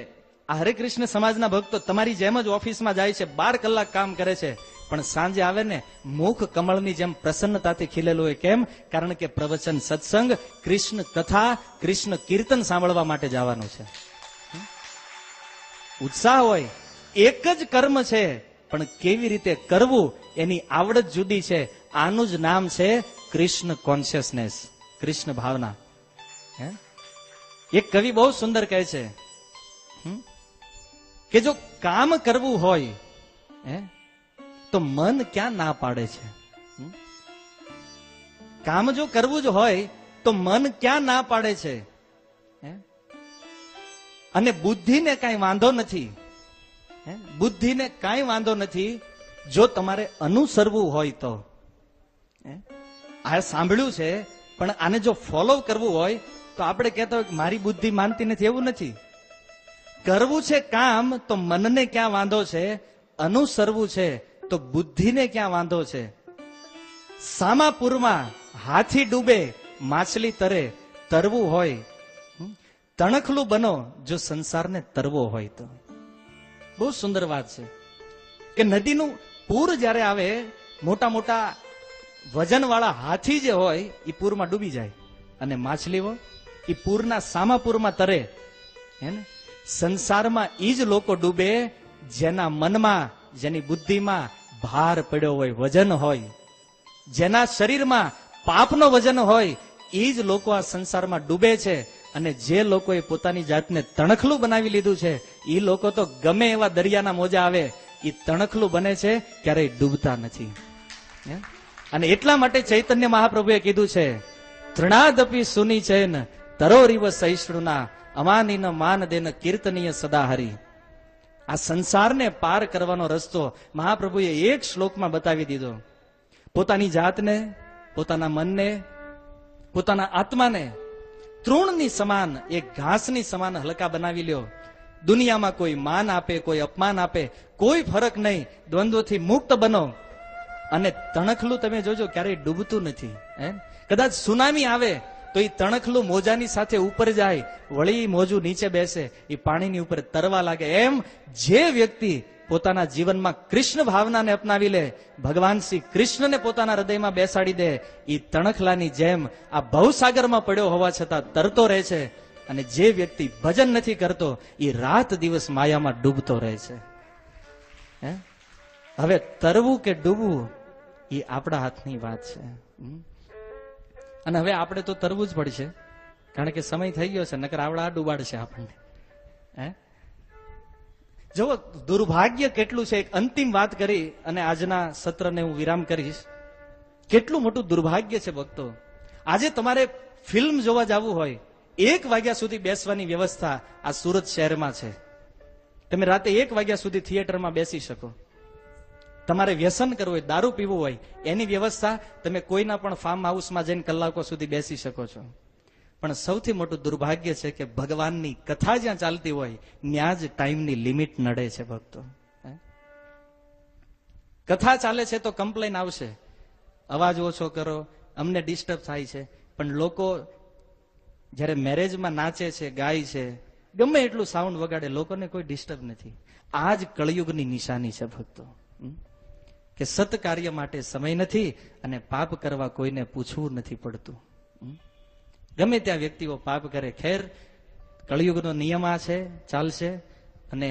Speaker 1: આ હરે કૃષ્ણ સમાજના ભક્તો તમારી જેમ જ ઓફિસમાં જાય છે, 12 કલાક કામ કરે છે, પણ સાંજે આવે ને મુખ કમળની જેમ પ્રસન્નતાથી ખીલેલું હોય. કેમ? કારણ કે પ્રવચન, સત્સંગ, કૃષ્ણ કથા, કૃષ્ણ કીર્તન સાંભળવા માટે જવાનું છે. ઉત્સાહ હોય. એક જ કર્મ છે પણ કેવી રીતે કરવું એની આવડત જુદી છે. આનું જ નામ છે કૃષ્ણ કોન્શિયસનેસ, કૃષ્ણ ભાવના. એક કવિ બહુ સુંદર કહે છે કે જો કામ કરવું હોય તો મન ક્યાં ના પાડે છે? કામ જો કરવું જ હોય તો મન ક્યાં ના પાડે છે? અને બુદ્ધિને કાંઈ વાંધો નથી. બુદ્ધિને કાંઈ વાંધો નથી જો તમારે અનુસરવું હોય તો. આ સાંભળ્યું છે, પણ આને જો ફોલો કરવું હોય તો આપણે કહેતા હોય કે મારી બુદ્ધિ માનતી નથી, એવું નથી. કરવું છે કામ તો મનને ક્યાં વાંધો છે, અનુસરવું છે તો બુદ્ધિને ક્યાં વાંધો છે. સામાપુરમાં હાથી ડૂબે માછલી તરે, તરવું હોય તણખલું બનો જો સંસારને તરવો હોય તો. બહુ સુંદર વાત છે કે નદીનું પૂર જ્યારે આવે, મોટા મોટા વજનવાળા હાથી જે હોય એ પૂરમાં ડૂબી જાય અને માછલીઓ એ પૂરના સામાપુરમાં તરે. હે ને? સંસારમાં ઈ જ લોકો ડૂબે જેના મનમાં, જેની બુદ્ધિમાં ભાર પડ્યો હોય, વજન હોય, જેના શરીરમાં પાપનો વજન હોય, એ જ લોકો આ સંસારમાં ડૂબે છે. અને જે લોકોએ પોતાની જાતને તણખલું બનાવી લીધું છે, એ લોકો તો ગમે એવા દરિયાના મોજા આવે એ તણખલું બને છે, ક્યારેય ડૂબતા નથી. અને એટલા માટે ચૈતન્ય મહાપ્રભુએ કીધું છે, તૃણાદપી સુની ચેન તરોરીવ સહિષ્ણુના અમાનીન માન દેન કીર્તનીય સદા હરી. આ સંસારને પાર કરવાનો રસ્તો મહાપ્રભુએ એક શ્લોકમાં બતાવી દીધો. પોતાની જાતને, પોતાના મનને, પોતાના આત્માને તૃણની સમાન, એક ઘાસની સમાન હલકા બનાવી લ્યો. દુનિયામાં કોઈ માન આપે, કોઈ અપમાન આપે, કોઈ ફરક નહીં, દ્વંદ્વથી મુક્ત બનો. અને તણખલું તમે જોજો ક્યારેય ડૂબતું નથી. કદાચ સુનામી આવે તો એ તણખલું મોજાની સાથે ઉપર જાય, વળી મોજું નીચે બેસે, એ પાણીની ઉપર તરવા લાગે. એમ જે વ્યક્તિ પોતાના જીવનમાં કૃષ્ણ ભાવનાને અપનાવી લે, ભગવાન શ્રી કૃષ્ણને પોતાના હૃદયમાં બેસાડી દે, એ તણખલાની જેમ આ ભવસાગરમાં પડ્યો હોવા છતાં તરતો રહે છે. અને જે વ્યક્તિ ભજન નથી કરતો એ રાત દિવસ માયામાં ડૂબતો રહે છે. હવે તરવું કે ડૂબવું એ આપણા હાથની વાત છે. અને હવે આપણે તો તરવું જ પડશે, કારણ કે સમય થઈ ગયો છે, નકર આવડા ડૂબાડશે આપણને. જો દુર્ભાગ્ય કેટલું છે. એક અંતિમ વાત કરી અને આજના સત્રને હું વિરામ કરીશ. કેટલું મોટું દુર્ભાગ્ય છે ભક્તો. આજે તમારે ફિલ્મ જોવા જવું હોય, 1 વાગ્યા સુધી બેસવાની વ્યવસ્થા આ સુરત શહેરમાં છે. તમે રાતે 1 વાગ્યા સુધી થિયેટરમાં બેસી શકો. તમારે વ્યસન કરવું હોય, દારૂ પીવું હોય, એની વ્યવસ્થા તમે કોઈના પણ ફાર્મ હાઉસમાં જઈને કલાકો સુધી બેસી શકો છો. પણ સૌથી મોટું દુર્ભાગ્ય છે કે ભગવાનની કથા જ્યાં ચાલતી હોય ત્યાં જ ટાઈમની લિમિટ નડે છે ભક્તો. કથા ચાલે છે તો કમ્પ્લેન આવશે, અવાજ ઓછો કરો, અમને ડિસ્ટર્બ થાય છે. પણ લોકો જ્યારે મેરેજમાં નાચે છે, ગાય છે, ગમે એટલું સાઉન્ડ વગાડે, લોકોને કોઈ ડિસ્ટર્બ નથી. આ જ કળયુગની નિશાની છે ભક્તો, કે સત કાર્ય માટે સમય નથી અને પાપ કરવા કોઈને પૂછવું નથી પડતું. ગમે ત્યાં વ્યક્તિઓ પાપ કરે. ખેર, કળયુગનો નિયમ આ છે, ચાલશે. અને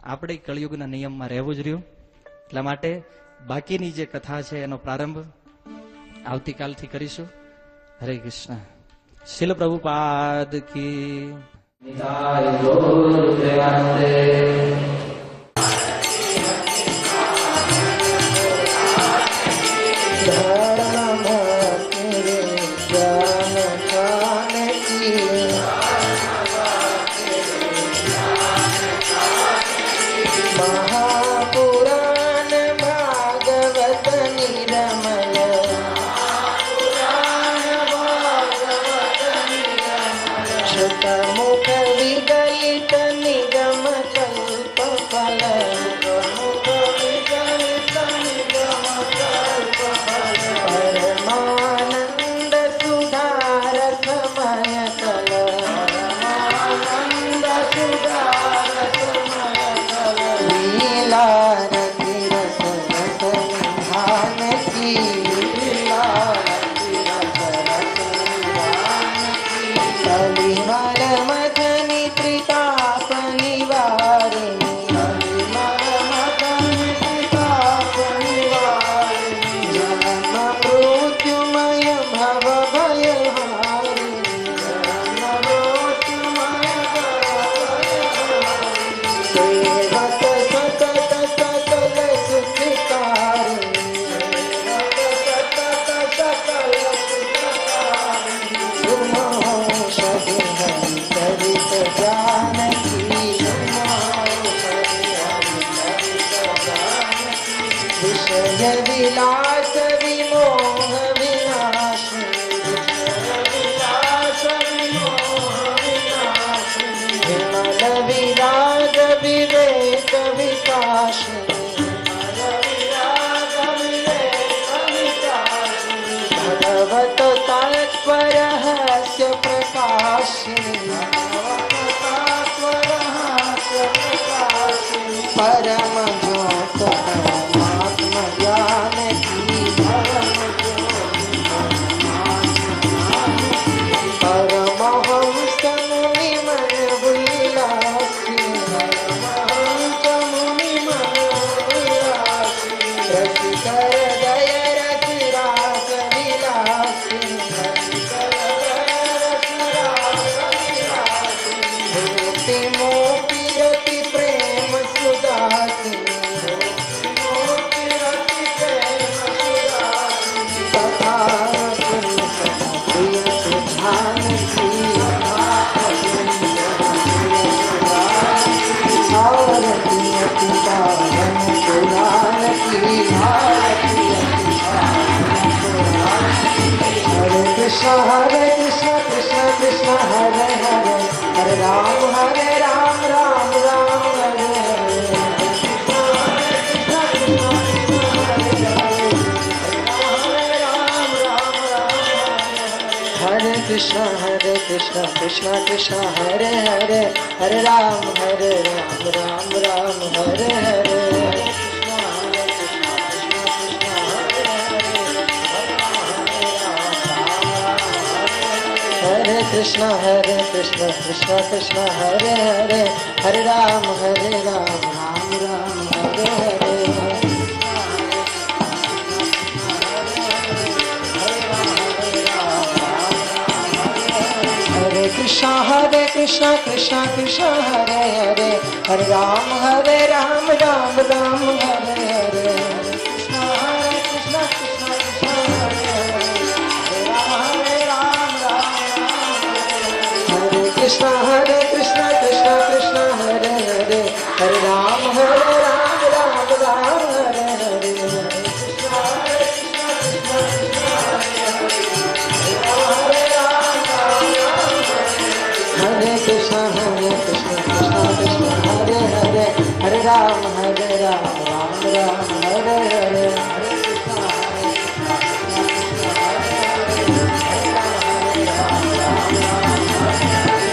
Speaker 1: આપણે કળયુગના નિયમમાં રહેવું જ રહ્યું. એટલા માટે બાકીની જે કથા છે એનો પ્રારંભ આવતીકાલથી કરીશું. હરે કૃષ્ણ. શીલ પ્રભુપાદ કી
Speaker 2: महापुराण भागवत निरमल श्रुत मुख विगलित निगम कल्प फल परमानंद सुधारकमय कल लीलारति रस रस निधान की कलिमल मथनि त्रिताप निवारिणी जन्म मृत्युमय भव सेवक सतत सकल सुखकारी सुमो शबिन हास्य प्रकाशिनी परम ज्योत परमात्म ज्ञान की परमहंस मुनि मन विलासी रसिकर दय रस रास विलासी भूति मोपि रति प्रेम सुदासी तथा प्रिय सुधान की भारती अति पावन पुराण की हरे कृष्ण कृष्ण कृष्ण हरे हरे हरे राम राम राम हरे हरे कृष्ण कृष्ण कृष्ण हरे हरे हरे राम राम राम हरे हरे हरे कृष्ण कृष्ण कृष्ण हरे हरे हरे राम राम राम हरे हरे हरे कृष्ण कृष्ण कृष्ण हरे हरे हरे राम राम राम हरे हरे कृष्ण कृष्ण कृष्ण हरे हरे राम हरे कृष्ण कृष्ण कृष्ण हरे हरे हरे राम राम हरे हरे हरे कृष्ण कृष्ण कृष्ण हरे हरे हरे राम राम राम हरे हरे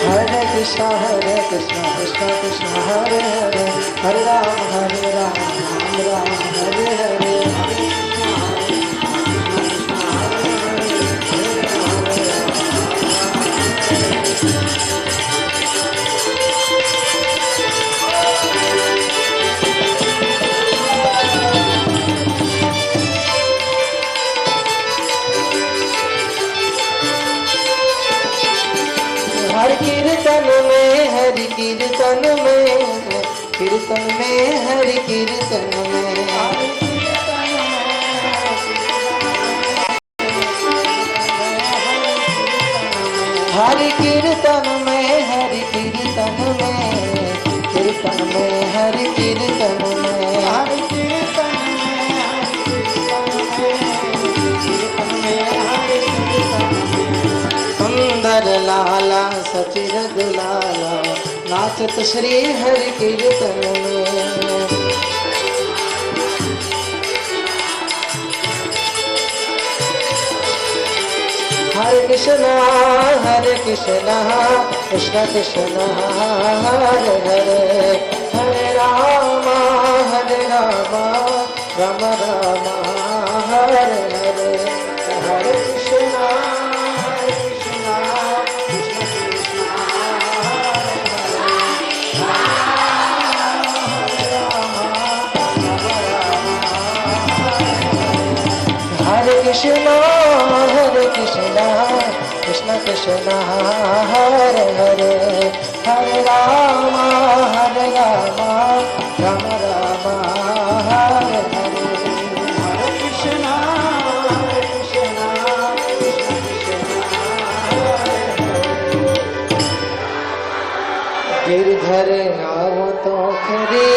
Speaker 2: हरे कृष्ण कृष्ण कृष्ण हरे हरे हरे राम राम राम हरे हरे हर कीर्तन में हर कीर्तन में कीर्तन में हर कीर्तन में हर कीर्तन में हर कीर्तन में कीर्तन में हर कीर्तन में हर कीर्तन सुंदर लाला सचिर दुलाला नाचत श्री हरि कीर्तन में हरे कृष्ण कृष्ण कृष्ण हरे हरे हरे राम राम राम हरे हरे हरे कृष्ण हरे कृष्ण कृष्ण कृष्ण हरे हरे हरे राम राम राम हरे हरे हरे कृष्ण गिरधर आओ तो खरी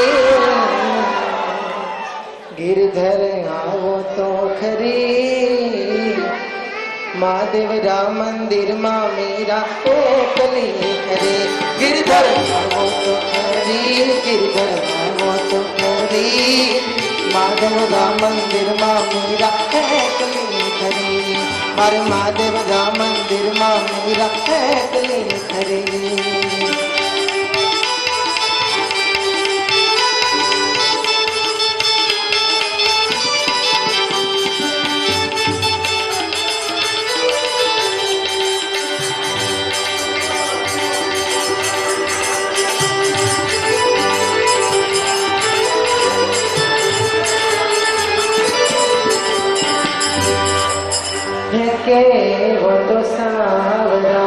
Speaker 2: गिरधर आओ तो खरी महादेव राम मंदिर माँ मेरा एकली करे गिरधर आओ तो खरी गिरधर आओ तो खरी महादेव राम मंदिर माँ मेरा एकली करे મારે મહાદેવ જા મંદિરમાં મીરા એકલી ખરી के वो तो सावरा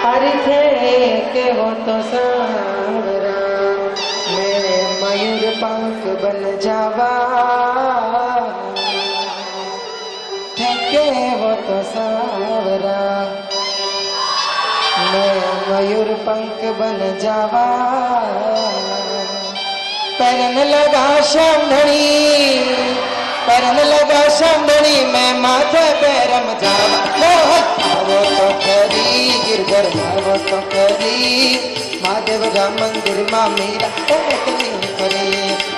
Speaker 2: अरे थे के वो तो सावरा मैं मयूर पंख बन जावा थे के वो तो सावरा मैं मयूर पंख बन जावा पैरन लगा शामणी परन लगा शामणी मैं माथे पैरम जावा मोहन आवो तो खरी गिरधर आवो तो खरी महादेव रा मंदिर मां मीरा एकली खरी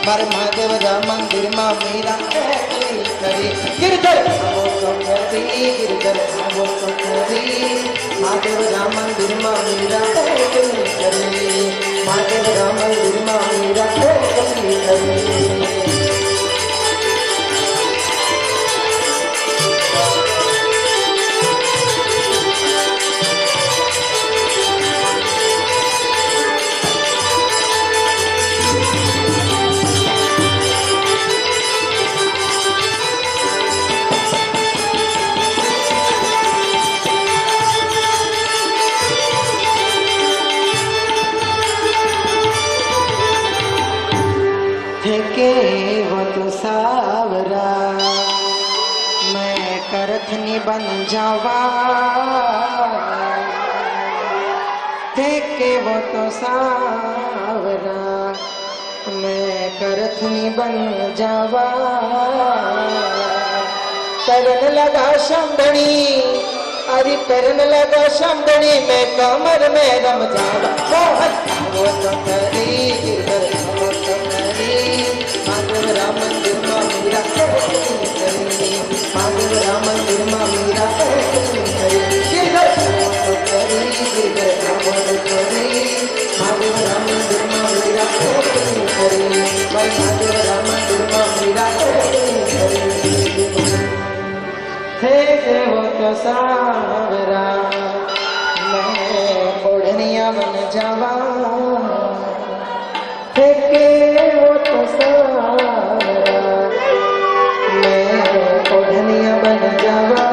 Speaker 2: मारे महादेव रा मंदिर मां मीरा एकली खरी गिरधर आवो तो खरी गिरधर आवो तो खरी महादेव रा मंदिर मां मीरा एकली खरी महादेव रा मंदिर मां मीरा एकली खरी के वो तो सावरा मैं करथनी बन जावा के वो तो सावरा मैं करथनी बन जावा करन लगा शामणी अरे करन लगा शामणी मैं कमर में रम जावा मोहन वो तो करी गिरधर वो तो करी महादेव रा मंदिर मां मीरा एकली खरी महादेव रा मंदिर मां मीरा एकली खरी गिरधर वो तो करी गिरधर वो तो करी महादेव रा मंदिर मां मीरा एकली खरी महादेव रा मंदिर मां मीरा एकली खरी थे वो तो सावरा मैं ओढ़निया बन जावा थे वो तो सावरा मैं ओढ़निया बन जावा